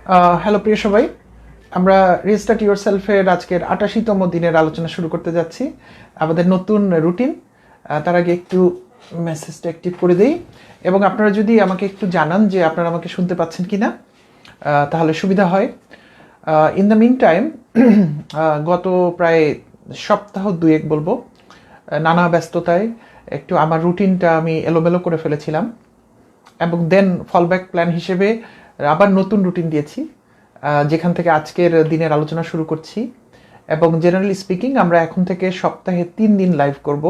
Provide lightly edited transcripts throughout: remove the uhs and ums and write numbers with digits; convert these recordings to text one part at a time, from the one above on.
Hello প্রিয় সবাই, আমরা রিস্টার্ট ইউর সেলফের আজকের ৮৮তম দিনের আলোচনা শুরু করতে যাচ্ছি। আমাদের নতুন রুটিন। তার আগে একটু মেসেজটা অ্যাক্টিভ করে দেই, এবং আপনারা যদি আমাকে একটু জানান যে আপনারা আমাকে শুনতে পাচ্ছেন কি না, তাহলে সুবিধা হয়। ইন দ্য মিন টাইম, গত প্রায় সপ্তাহ দুয়েক বলবো, নানা ব্যস্ততায় একটু আমার রুটিনটা আমি এলোমেলো করে ফেলেছিলাম, এবং দেন ফলব্যাক প্ল্যান হিসেবে আবার নতুন রুটিন দিয়েছি, যেখান থেকে আজকের দিনের আলোচনা শুরু করছি। এবং জেনারেলি স্পিকিং, আমরা এখন থেকে সপ্তাহে 3 দিন লাইভ করব।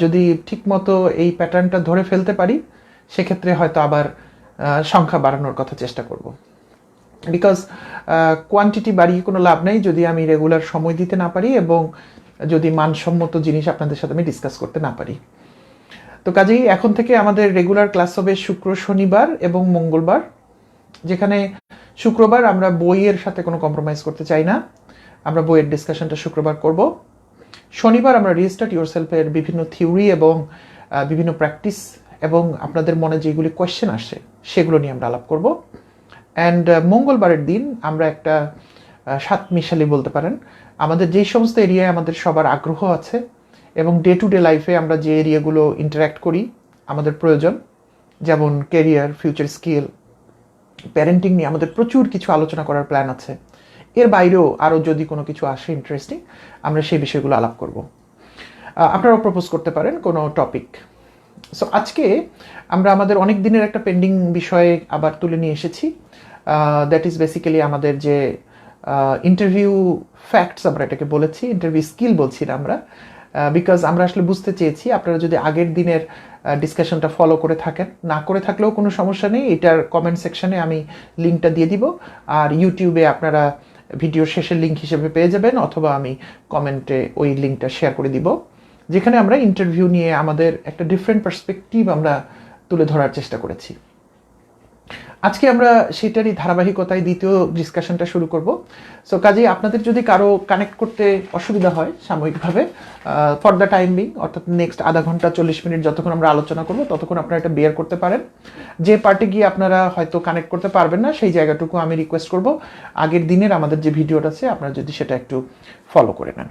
যদি ঠিকমতো এই প্যাটার্নটা ধরে ফেলতে পারি, সেক্ষেত্রে হয়তো আবার সংখ্যা বাড়ানোর কথা চেষ্টা করব। বিকজ কোয়ান্টিটি বাড়িয়ে কোনো লাভ নেই যদি আমি রেগুলার সময় দিতে না পারি, এবং যদি মানসম্মত জিনিস আপনাদের সাথে আমি ডিসকাস করতে না পারি। তো কাজেই এখন থেকে আমাদের রেগুলার ক্লাস হবে শুক্র, শনিবার এবং মঙ্গলবার, যেখানে শুক্রবার আমরা বইয়ের সাথে কোনো কম্প্রোমাইজ করতে চাই না, আমরা বইয়ের ডিসকাশনটা শুক্রবার করব। শনিবার আমরা রিস্টার্ট ইউরসেলফের বিভিন্ন থিওরি এবং বিভিন্ন প্র্যাকটিস এবং আপনাদের মনে যেগুলি কোয়েশ্চেন আসে সেগুলো নিয়ে আমরা আলাপ করব। অ্যান্ড মঙ্গলবারের দিন আমরা একটা সাত মিশালি বলতে পারেন, আমাদের যেই সমস্ত এরিয়ায় আমাদের সবার আগ্রহ আছে এবং ডে টু ডে লাইফে আমরা যে এরিয়াগুলো ইন্টারাক্ট করি আমাদের প্রয়োজন, যেমন ক্যারিয়ার, ফিউচার স্কিল, প্যারেন্টিং নিয়ে আমাদের প্রচুর কিছু আলোচনা করার প্ল্যান আছে। এর বাইরেও আরও যদি কোনো কিছু আসে ইন্টারেস্টিং, আমরা সেই বিষয়গুলো আলাপ করব। আপনারাও প্রপোজ করতে পারেন কোনো টপিক। সো আজকে আমরা আমাদের অনেক দিনের একটা পেন্ডিং বিষয়ে আবার তুলে নিয়ে এসেছি। দ্যাট ইজ বেসিক্যালি আমাদের যে ইন্টারভিউ ফ্যাক্টস, আমরা এটাকে বলেছি, ইন্টারভিউ স্কিল বলছি না আমরা, বিকজ আমরা আসলে বুঝতে চেয়েছি আপনারা যদি আগের দিনের ডিসকাশনটা ফলো করে থাকেন, না করে থাকলেও কোনো সমস্যা নেই, এটার কমেন্ট সেকশনে আমি লিঙ্কটা দিয়ে দিব, আর ইউটিউবে আপনারা ভিডিওর শেষের লিঙ্ক হিসেবে পেয়ে যাবেন, অথবা আমি কমেন্টে ওই লিঙ্কটা শেয়ার করে দিব, যেখানে আমরা ইন্টারভিউ নিয়ে আমাদের একটা ডিফারেন্ট পার্সপেক্টিভ আমরা তুলে ধরার চেষ্টা করেছি। আজকে আমরা সেটারই ধারাবাহিকতায় দ্বিতীয় ডিসকাশনটা শুরু করব। সো কাজেই আপনাদের যদি কারো কানেক্ট করতে অসুবিধা হয় সাময়িকভাবে, ফর দ্য টাইম বিং, অর্থাৎ নেক্সট আধা ঘন্টা 40 মিনিট যতক্ষণ আমরা আলোচনা করব ততক্ষণ আপনারা এটা বেয়ার করতে পারেন। যে পার্টে গিয়ে আপনারা হয়তো কানেক্ট করতে পারবেন না, সেই জায়গাটুকু আমি রিকোয়েস্ট করব আগের দিনের আমাদের যে ভিডিওটা আছে আপনারা যদি সেটা একটু ফলো করে নেন।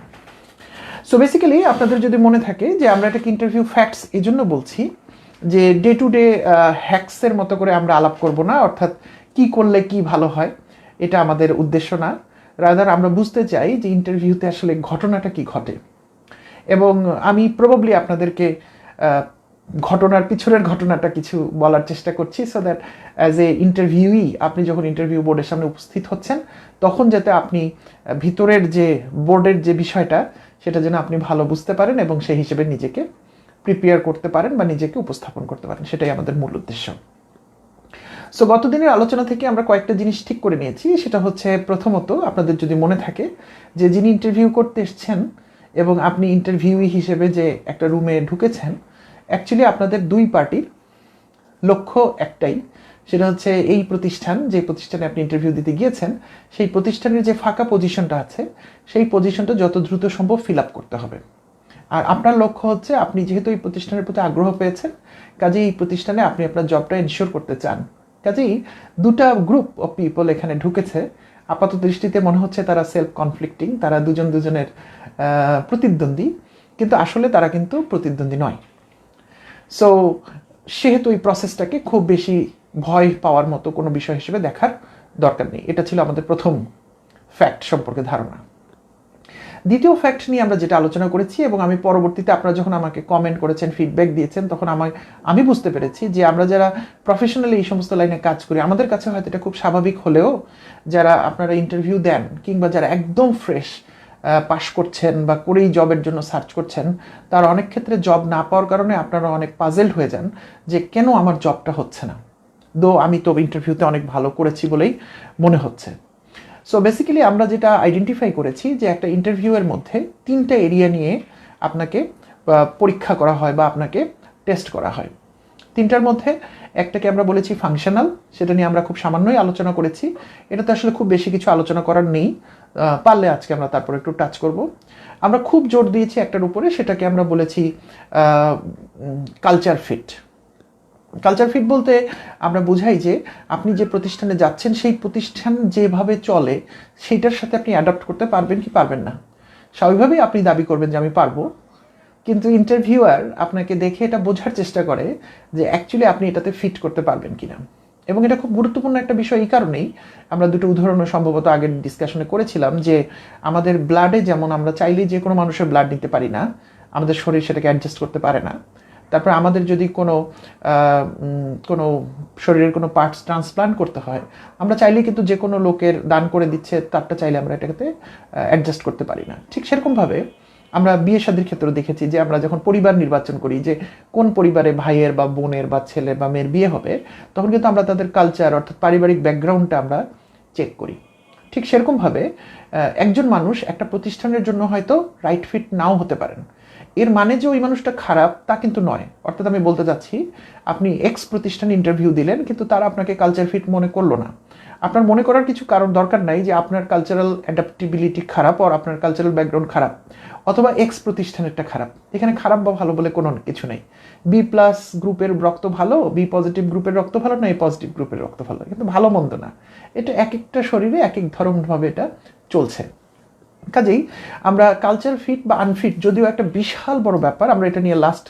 সো বেসিক্যালি আপনাদের যদি মনে থাকে যে আমরা এটাকে ইন্টারভিউ ফ্যাক্টস এই জন্য বলছি যে ডে টু ডে হ্যাক্সের মতো করে আমরা আলাপ করব না, অর্থাৎ কি করলে কি ভালো হয়, এটা আমাদের উদ্দেশ্য না। রাদার আমরা বুঝতে চাই যে ইন্টারভিউতে আসলে ঘটনাটা কি ঘটে, এবং আমি প্রবাবলি আপনাদেরকে ঘটনার পিছনের ঘটনাটা কিছু বলার চেষ্টা করছি, সো দ্যাট অ্যাজ এ ইন্টারভিউই আপনি যখন ইন্টারভিউ বোর্ডের সামনে উপস্থিত হচ্ছেন তখন যাতে আপনি ভিতরের যে বোর্ডের যে বিষয়টা সেটা যেন আপনি ভালো বুঝতে পারেন এবং সেই হিসেবে নিজেকে প্রিপেয়ার করতে পারেন বা নিজেকে উপস্থাপন করতে পারেন, সেটাই আমাদের মূল উদ্দেশ্য। সো গতদিনের আলোচনা থেকে আমরা কয়েকটা জিনিস ঠিক করে নিয়েছি। সেটা হচ্ছে, প্রথমত আপনাদের যদি মনে থাকে যে যিনি ইন্টারভিউ করতে এসছেন এবং আপনি ইন্টারভিউই হিসেবে যে একটা রুমে ঢুকেছেন, অ্যাকচুয়ালি আপনাদের দুই পার্টির লক্ষ্য একটাই, সেটা হচ্ছে এই প্রতিষ্ঠান, যে প্রতিষ্ঠানে আপনি ইন্টারভিউ দিতে গিয়েছেন সেই প্রতিষ্ঠানের যে ফাঁকা পজিশনটা আছে সেই পজিশনটা যত দ্রুত সম্ভব ফিল আপ করতে হবে। আর আপনার লক্ষ্য হচ্ছে, আপনি যেহেতু এই প্রতিষ্ঠানের প্রতি আগ্রহ পেয়েছেন, কাজেই এই প্রতিষ্ঠানে আপনি আপনার জবটা এনশিওর করতে চান। কাজেই দুটা গ্রুপ অফ পিপল এখানে ঢুকেছে, আপাত দৃষ্টিতে মনে হচ্ছে তারা সেলফ কনফ্লিক্টিং, তারা দুজন দুজনের প্রতিদ্বন্দ্বী, কিন্তু আসলে তারা কিন্তু প্রতিদ্বন্দ্বী নয়। সো সেহেতু এই প্রসেসটাকে খুব বেশি ভয় পাওয়ার মতো কোনো বিষয় হিসেবে দেখার দরকার নেই। এটা ছিল আমাদের প্রথম ফ্যাক্ট সম্পর্কে ধারণা। দ্বিতীয় ফ্যাক্ট নিয়ে আমরা যেটা আলোচনা করেছি, এবং আমি পরবর্তীতে আপনারা যখন আমাকে কমেন্ট করেছেন, ফিডব্যাক দিয়েছেন, তখন আমি বুঝতে পেরেছি যে আমরা যারা প্রফেশনালি এই সমস্ত লাইনে কাজ করি, আমাদের কাছে হয়তো এটা খুব স্বাভাবিক হলেও যারা আপনারা ইন্টারভিউ দেন কিংবা যারা একদম ফ্রেশ পাশ করছেন বা করেই জবের জন্য সার্চ করছেন, তার অনেক ক্ষেত্রে জব না পাওয়ার কারণে আপনারা অনেক পাজেলড হয়ে যান যে কেন আমার জবটা হচ্ছে না, দো আমি তো ইন্টারভিউতে অনেক ভালো করেছি বলেই মনে হচ্ছে। সো বেসিক্যালি আমরা যেটা আইডেন্টিফাই করেছি যে একটা ইন্টারভিউয়ের মধ্যে 3টা এরিয়া নিয়ে আপনাকে পরীক্ষা করা হয় বা আপনাকে টেস্ট করা হয়। 3টার মধ্যে একটাকে আমরা বলেছি ফাংশনাল, সেটা নিয়ে আমরা খুব সামান্যই আলোচনা করেছি, এটাতে আসলে খুব বেশি কিছু আলোচনা করার নেই, পারলে আজকে আমরা তারপর একটু টাচ করব। আমরা খুব জোর দিয়েছি একটার উপরে, সেটাকে আমরা বলেছি কালচার ফিট। কালচার ফিট বলতে আমরা বোঝাই যে আপনি যে প্রতিষ্ঠানে যাচ্ছেন সেই প্রতিষ্ঠান যেভাবে চলে সেইটার সাথে আপনি অ্যাডাপ্ট করতে পারবেন কি পারবেন না। স্বাভাবিকভাবেই আপনি দাবি করবেন যে আমি পারবো, কিন্তু ইন্টারভিউয়ার আপনাকে দেখে এটা বোঝার চেষ্টা করে যে অ্যাকচুয়ালি আপনি এটাতে ফিট করতে পারবেন কিনা। এবং এটা খুব গুরুত্বপূর্ণ একটা বিষয় এই কারণেই, আমরা দুটো উদাহরণও সম্ভবত আগের ডিসকাশনে করেছিলাম যে আমাদের ব্লাডে যেমন আমরা চাইলেই যে কোনো মানুষের ব্লাড নিতে পারি না, আমাদের শরীর সেটাকে অ্যাডজাস্ট করতে পারে না। তারপর আমাদের যদি কোনো শরীরের কোনো পার্টস ট্রান্সপ্লান্ট করতে হয়, আমরা চাইলেই কিন্তু যে কোনো লোকের দান করে দিচ্ছে তারটা চাইলে আমরা এটাকে অ্যাডজাস্ট করতে পারি না। ঠিক সেরকমভাবে আমরা বিয়ে শাদীর ক্ষেত্রেও দেখেছি যে আমরা যখন পরিবার নির্বাচন করি যে কোন পরিবারে ভাইয়ের বা বোনের বা ছেলে বা মেয়ের বিয়ে হবে, তখন কিন্তু আমরা তাদের কালচার অর্থাৎ পারিবারিক ব্যাকগ্রাউন্ডটা আমরা চেক করি। ঠিক সেরকমভাবে একজন মানুষ একটা প্রতিষ্ঠানের জন্য হয়তো রাইট ফিট নাও হতে পারেন। এর মানে যে ওই মানুষটা খারাপ তা কিন্তু নয়। অর্থাৎ আমি বলতে চাচ্ছি, আপনি এক্স প্রতিষ্ঠানে ইন্টারভিউ দিলেন কিন্তু তারা আপনাকে কালচার ফিট মনে করলো না। আপনার মনে করার কিছু কারণ দরকার নাই যে আপনার কালচারাল অ্যাডাপ্টিবিলিটি খারাপ আর আপনার কালচারাল ব্যাকগ্রাউন্ড খারাপ, অথবা এক্স প্রতিষ্ঠানেরটা খারাপ। এখানে খারাপ বা ভালো বলে কোনো কিছু নেই। বি প্লাস গ্রুপের রক্ত ভালো, বি পজিটিভ গ্রুপের রক্ত ভালো না, এ পজিটিভ গ্রুপের রক্ত ভালো, কিন্তু ভালো মন্দ না। এটা এক একটা শরীরে এক এক ধরনভাবে এটা চলছে। কাজেই আমরা কালচার ফিট বা আনফিট যদিও একটা বিশাল বড় ব্যাপার, আমরা এটা নিয়ে লাস্ট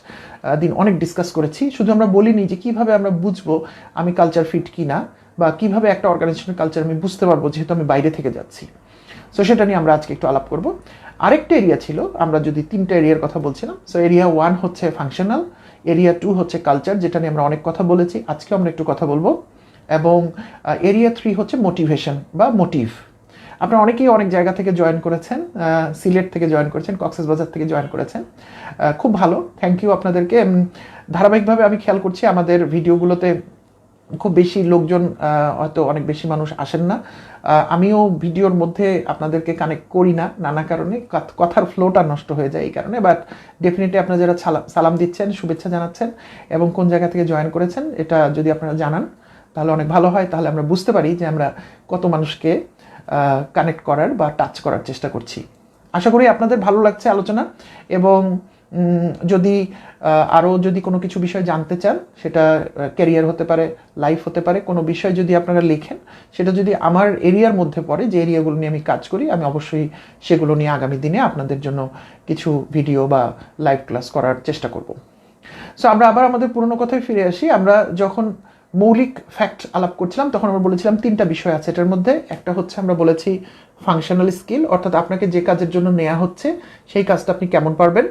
দিন অনেক ডিসকাস করেছি। শুধু আমরা বলিনি যে কিভাবে আমরা বুঝবো আমি কালচার ফিট কি না, বা কিভাবে একটা অর্গানাইজেশনের কালচার আমি বুঝতে পারবো যেহেতু আমি বাইরে থেকে যাচ্ছি। সো সেটা নিয়ে আমরা আজকে একটু আলাপ করব। আরেকটা এরিয়া ছিল, আমরা যদি তিনটা এরিয়ার কথা বলছিলাম। সো এরিয়া 1 হচ্ছে ফাংশনাল, এরিয়া 2 হচ্ছে কালচার, যেটা নিয়ে আমরা অনেক কথা বলেছি, আজকে আমরা একটু কথা বলবো, এবং এরিয়া 3 হচ্ছে মোটিভেশন বা মোটিভ। আপনারা অনেকেই অনেক জায়গা থেকে জয়েন করেছেন, সিলেট থেকে জয়েন করেছেন, কক্সবাজার থেকে জয়েন করেছেন, খুব ভালো, থ্যাংক ইউ আপনাদেরকে। ধারাবাহিকভাবে আমি খেয়াল করছি আমাদের ভিডিওগুলোতে খুব বেশি লোকজন, হয়তো অনেক বেশি মানুষ আসেন না। আমিও ভিডিওর মধ্যে আপনাদেরকে কানেক্ট করি না নানা কারণে, কথার ফ্লোটা নষ্ট হয়ে যায় এই কারণে। বাট ডেফিনেটলি আপনারা যারা সালাম দিচ্ছেন, শুভেচ্ছা জানাচ্ছেন এবং কোন জায়গা থেকে জয়েন করেছেন এটা যদি আপনারা জানান তাহলে অনেক ভালো হয়। তাহলে আমরা বুঝতে পারি যে আমরা কত মানুষকে কানেক্ট করার বা টাচ করার চেষ্টা করছি। আশা করি আপনাদের ভালো লাগছে আলোচনা, এবং যদি আরও যদি কোনো কিছু বিষয় জানতে চান, সেটা ক্যারিয়ার হতে পারে, লাইফ হতে পারে, কোনো বিষয় যদি আপনারা লেখেন, সেটা যদি আমার এরিয়ার মধ্যে পড়ে, যে এরিয়াগুলো নিয়ে আমি কাজ করি, আমি অবশ্যই সেগুলো নিয়ে আগামী দিনে আপনাদের জন্য কিছু ভিডিও বা লাইভ ক্লাস করার চেষ্টা করব। সো আমরা আবার আমাদের পুরনো কথায় ফিরে আসি। আমরা যখন মৌলিক ফ্যাক্ট আলাপ করছিলাম তখন আমরা বলেছিলাম তিনটা বিষয় আছে এটার মধ্যে। একটা হচ্ছে আমরা বলেছি ফাংশনাল স্কিল, অর্থাৎ আপনাকে যে কাজের জন্য নেওয়া হচ্ছে সেই কাজটা আপনি কেমন পারবেন।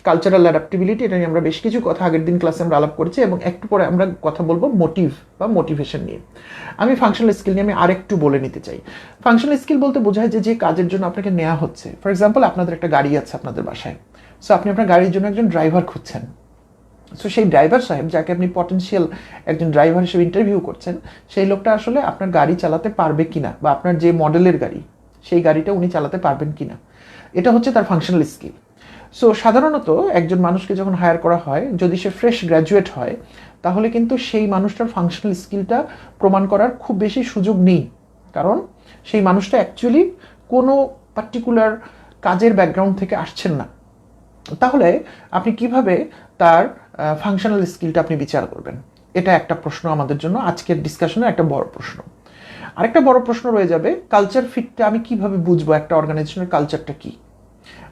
কালচারাল অ্যাডাপ্টিবিলিটি, এটা নিয়ে আমরা বেশ কিছু কথা আগের দিন ক্লাসে আমরা আলাপ করেছি, এবং একটু পরে আমরা কথা বলবো মোটিভ বা মোটিভেশন নিয়ে। আমি ফাংশনাল স্কিল নিয়ে আমি আরেকটু বলে নিতে চাই। ফাংশনাল স্কিল বলতে বোঝায় যে যে কাজের জন্য আপনাকে নেওয়া হচ্ছে। ফর এক্সাম্পল, আপনাদের একটা গাড়ি আছে আপনাদের বাসায়, সো আপনি আপনার গাড়ির জন্য একজন ড্রাইভার খুঁজছেন। সো সেই ড্রাইভার সাহেব, যাকে আপনি পটেনশিয়াল একজন ড্রাইভার হিসেবে ইন্টারভিউ করছেন, সেই লোকটা আসলে আপনার গাড়ি চালাতে পারবে কিনা, বা আপনার যে মডেলের গাড়ি সেই গাড়িটা উনি চালাতে পারবেন কিনা, এটা হচ্ছে তার ফাংশনাল স্কিল। সো সাধারণত একজন মানুষকে যখন হায়ার করা হয়, যদি সে ফ্রেশ গ্র্যাজুয়েট হয়, তাহলে কিন্তু সেই মানুষটার ফাংশনাল স্কিলটা প্রমাণ করার খুব বেশি সুযোগ নেই, কারণ সেই মানুষটা অ্যাকচুয়ালি কোনো পার্টিকুলার কাজের ব্যাকগ্রাউন্ড থেকে আসছেন না। তাহলে আপনি কিভাবে তার ফাংশনাল স্কিলটা আপনি বিচার করবেন? এটা একটা প্রশ্ন আমাদের জন্য, আজকের ডিসকাশনের একটা বড় প্রশ্ন। আরেকটা বড় প্রশ্ন রয়ে যাবে, কালচার ফিটটা আমি কিভাবে বুঝবো একটা অর্গানাইজেশনের কালচারটা কি।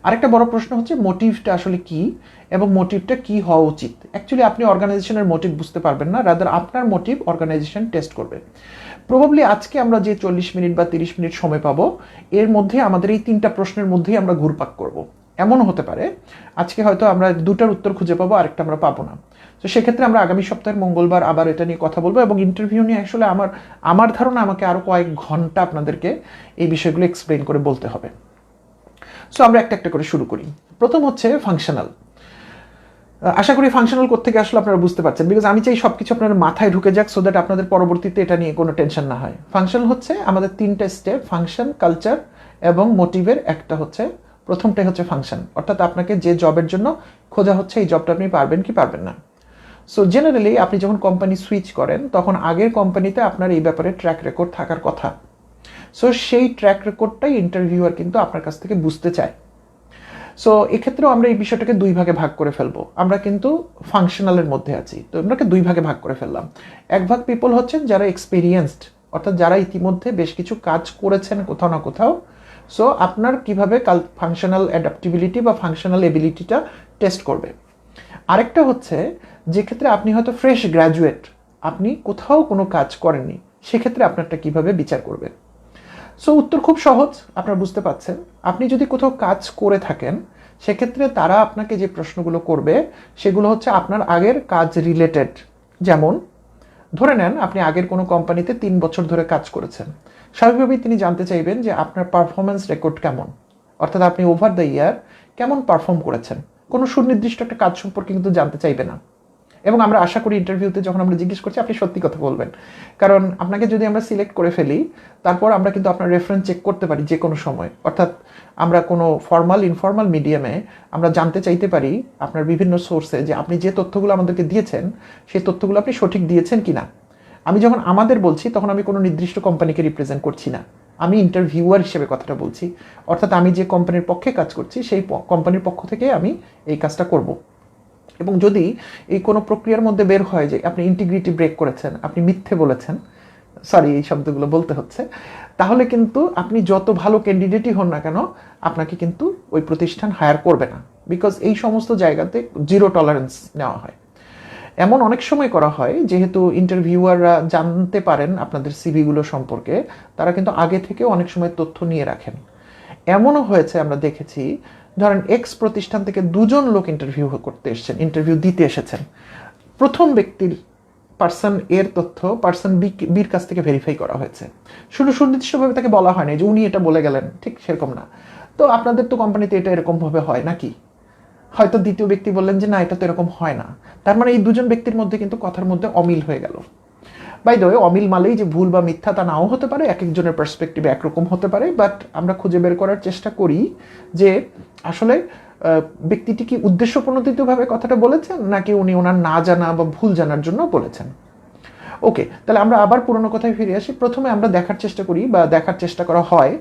আরেকটা বড় প্রশ্ন হচ্ছে মোটিভটা আসলে কি, এবং মোটিভটা কি হওয়া উচিত। অ্যাকচুয়ালি আপনি অর্গানাইজেশনের মোটিভ বুঝতে পারবেন না, রাদার আপনার মোটিভ অর্গানাইজেশন টেস্ট করবে। প্রবাবলি আজকে আমরা যে 40 মিনিট বা 30 মিনিট সময় পাবো, এর মধ্যে আমাদের এই তিনটা প্রশ্নের মধ্যেই আমরা ঘুরপাক করব। এমন হতে পারে আজকে হয়তো আমরা দুটার উত্তর খুঁজে পাবো, আরেকটা আমরা পাবো না। তো সেক্ষেত্রে আমরা আগামী সপ্তাহের মঙ্গলবার আবার এটা নিয়ে কথা বলবো, এবং ইন্টারভিউ নিয়ে আসলে আমার ধারণা আমাকে আরও কয়েক ঘন্টা আপনাদেরকে এই বিষয়গুলো এক্সপ্লেন করে বলতে হবে। সো আমরা একটা একটা করে শুরু করি। প্রথম হচ্ছে ফাংশনাল। আশা করি ফাংশনাল কোত্থেকে আসলে আপনারা বুঝতে পারছেন, বিকজ আমি চাই সব কিছু আপনার মাথায় ঢুকে যাক, সো দ্যাট আপনাদের পরবর্তীতে এটা নিয়ে কোনো টেনশন না হয়। ফাংশনাল হচ্ছে আমাদের তিনটা স্টেপ, ফাংশন, কালচার এবং মোটিভের একটা হচ্ছে, প্রথমটাই হচ্ছে ফাংশন, অর্থাৎ আপনাকে যে জবের জন্য খোঁজা হচ্ছে এই জবটা আপনি পারবেন কি পারবেন না। সো জেনারেলি আপনি যখন কোম্পানি সুইচ করেন, তখন আগের কোম্পানিতে আপনার এই ব্যাপারে ট্র্যাক রেকর্ড থাকার কথা। সো সেই ট্র্যাক রেকর্ডটাই ইন্টারভিউয়ার কিন্তু আপনার কাছ থেকে বুঝতে চায়। সো এক্ষেত্রেও আমরা এই বিষয়টাকে দুই ভাগে ভাগ করে ফেলবো। আমরা কিন্তু ফাংশনালের মধ্যে আছি, তো আমরাকে দুই ভাগে ভাগ করে ফেললাম। এক ভাগ পিপল হচ্ছেন যারা এক্সপিরিয়েন্সড, অর্থাৎ যারা ইতিমধ্যে বেশ কিছু কাজ করেছেন কোথাও না কোথাও। সো আপনার কিভাবে ফাংশনাল অ্যাডাপ্টিবিলিটি বা ফাংশনাল এবিলিটিটা টেস্ট করবে। আরেকটা হচ্ছে যে ক্ষেত্রে আপনি হয়তো ফ্রেশ গ্র্যাজুয়েট, আপনি কোথাও কোনো কাজ করেননি, সেক্ষেত্রে আপনারটা কিভাবে বিচার করবে। সো উত্তর খুব সহজ, আপনারা বুঝতে পাচ্ছেন। আপনি যদি কোথাও কাজ করে থাকেন, সেক্ষেত্রে তারা আপনাকে যে প্রশ্নগুলো করবে সেগুলো হচ্ছে আপনার আগের কাজ রিলেটেড। যেমন ধরে নেন আপনি আগের কোনো কোম্পানিতে 3 বছর ধরে কাজ করেছেন, স্বাভাবিকভাবেই তিনি জানতে চাইবেন যে আপনার পারফরমেন্স রেকর্ড কেমন, অর্থাৎ আপনি ওভার দ্য ইয়ার কেমন পারফর্ম করেছেন। কোনো সুনির্দিষ্ট একটা কাজ সম্পর্কে কিন্তু জানতে চাইবে না। এবং আমরা আশা করি ইন্টারভিউতে যখন আমরা জিজ্ঞেস করছি আপনি সত্যি কথা বলবেন, কারণ আপনাকে যদি আমরা সিলেক্ট করে ফেলি, তারপর আমরা কিন্তু আপনার রেফারেন্স চেক করতে পারি যে কোনো সময়। অর্থাৎ আমরা কোনো ফর্মাল ইনফর্মাল মিডিয়ামে আমরা জানতে চাইতে পারি আপনার বিভিন্ন সোর্সে যে আপনি যে তথ্যগুলো আমাদেরকে দিয়েছেন সেই তথ্যগুলো আপনি সঠিক দিয়েছেন কিনা। আমি যখন আমাদের বলছি তখন আমি কোনো নির্দিষ্ট কোম্পানিকে রিপ্রেজেন্ট করছি না, আমি ইন্টারভিউয়ার হিসেবে কথাটা বলছি। অর্থাৎ আমি যে কোম্পানির পক্ষে কাজ করছি সেই কোম্পানির পক্ষ থেকে আমি এই কাজটা করব। এবং যদি এই কোনো প্রক্রিয়ার মধ্যে বের হয় যে আপনি ইন্টিগ্রিটি ব্রেক করেছেন, আপনি মিথ্যে বলেছেন, সরি এই শব্দগুলো বলতে হচ্ছে, তাহলে কিন্তু আপনি যত ভালো ক্যান্ডিডেটই হন না কেন আপনাকে কিন্তু ওই প্রতিষ্ঠান হায়ার করবে না, বিকজ এই সমস্ত জায়গাতে জিরো টলারেন্স নেওয়া হয়। এমন অনেক সময় করা হয়, যেহেতু ইন্টারভিউয়াররা জানতে পারেন আপনাদের সিভিগুলো সম্পর্কে, তারা কিন্তু আগে থেকেও অনেক সময় তথ্য নিয়ে রাখেন। এমনও হয়েছে আমরা দেখেছি, ধরেন এক্স প্রতিষ্ঠান থেকে 2জন লোক ইন্টারভিউ করতে এসেছেন, ইন্টারভিউ দিতে এসেছেন। প্রথম ব্যক্তির পার্সন এর তথ্য পার্সন বির কাছ থেকে ভেরিফাই করা হয়েছে। শুধু সুনির্দিষ্টভাবে তাকে বলা হয়নি যে উনি এটা বলে গেলেন, ঠিক সেরকম না। তো আপনাদের তো কোম্পানিতে এটা এরকমভাবে হয় নাকি? হয়তো দ্বিতীয় ব্যক্তি বললেন যে না, এটা তো এরকম হয় না। তার মানে এই 2জন ব্যক্তির মধ্যে কিন্তু কথার মধ্যে অমিল হয়ে গেল। বাই দ্য ওয়ে, অমিল মালেই যে ভুল বা মিথ্যা তা নাও হতে পারে, এক একজনের পার্সপেক্টিভে একরকম হতে পারে, বাট আমরা খুঁজে বের করার চেষ্টা করি যে আসলে ব্যক্তিটি কি উদ্দেশ্যপ্রণোদিতভাবে কথাটা বলেছেন নাকি উনি ওনার না জানা বা ভুল জানার জন্য বলেছেন। ওকে, তাহলে আমরা আবার পুরোনো কথায় ফিরে আসি। প্রথমে আমরা দেখার চেষ্টা করি বা দেখার চেষ্টা করা হয়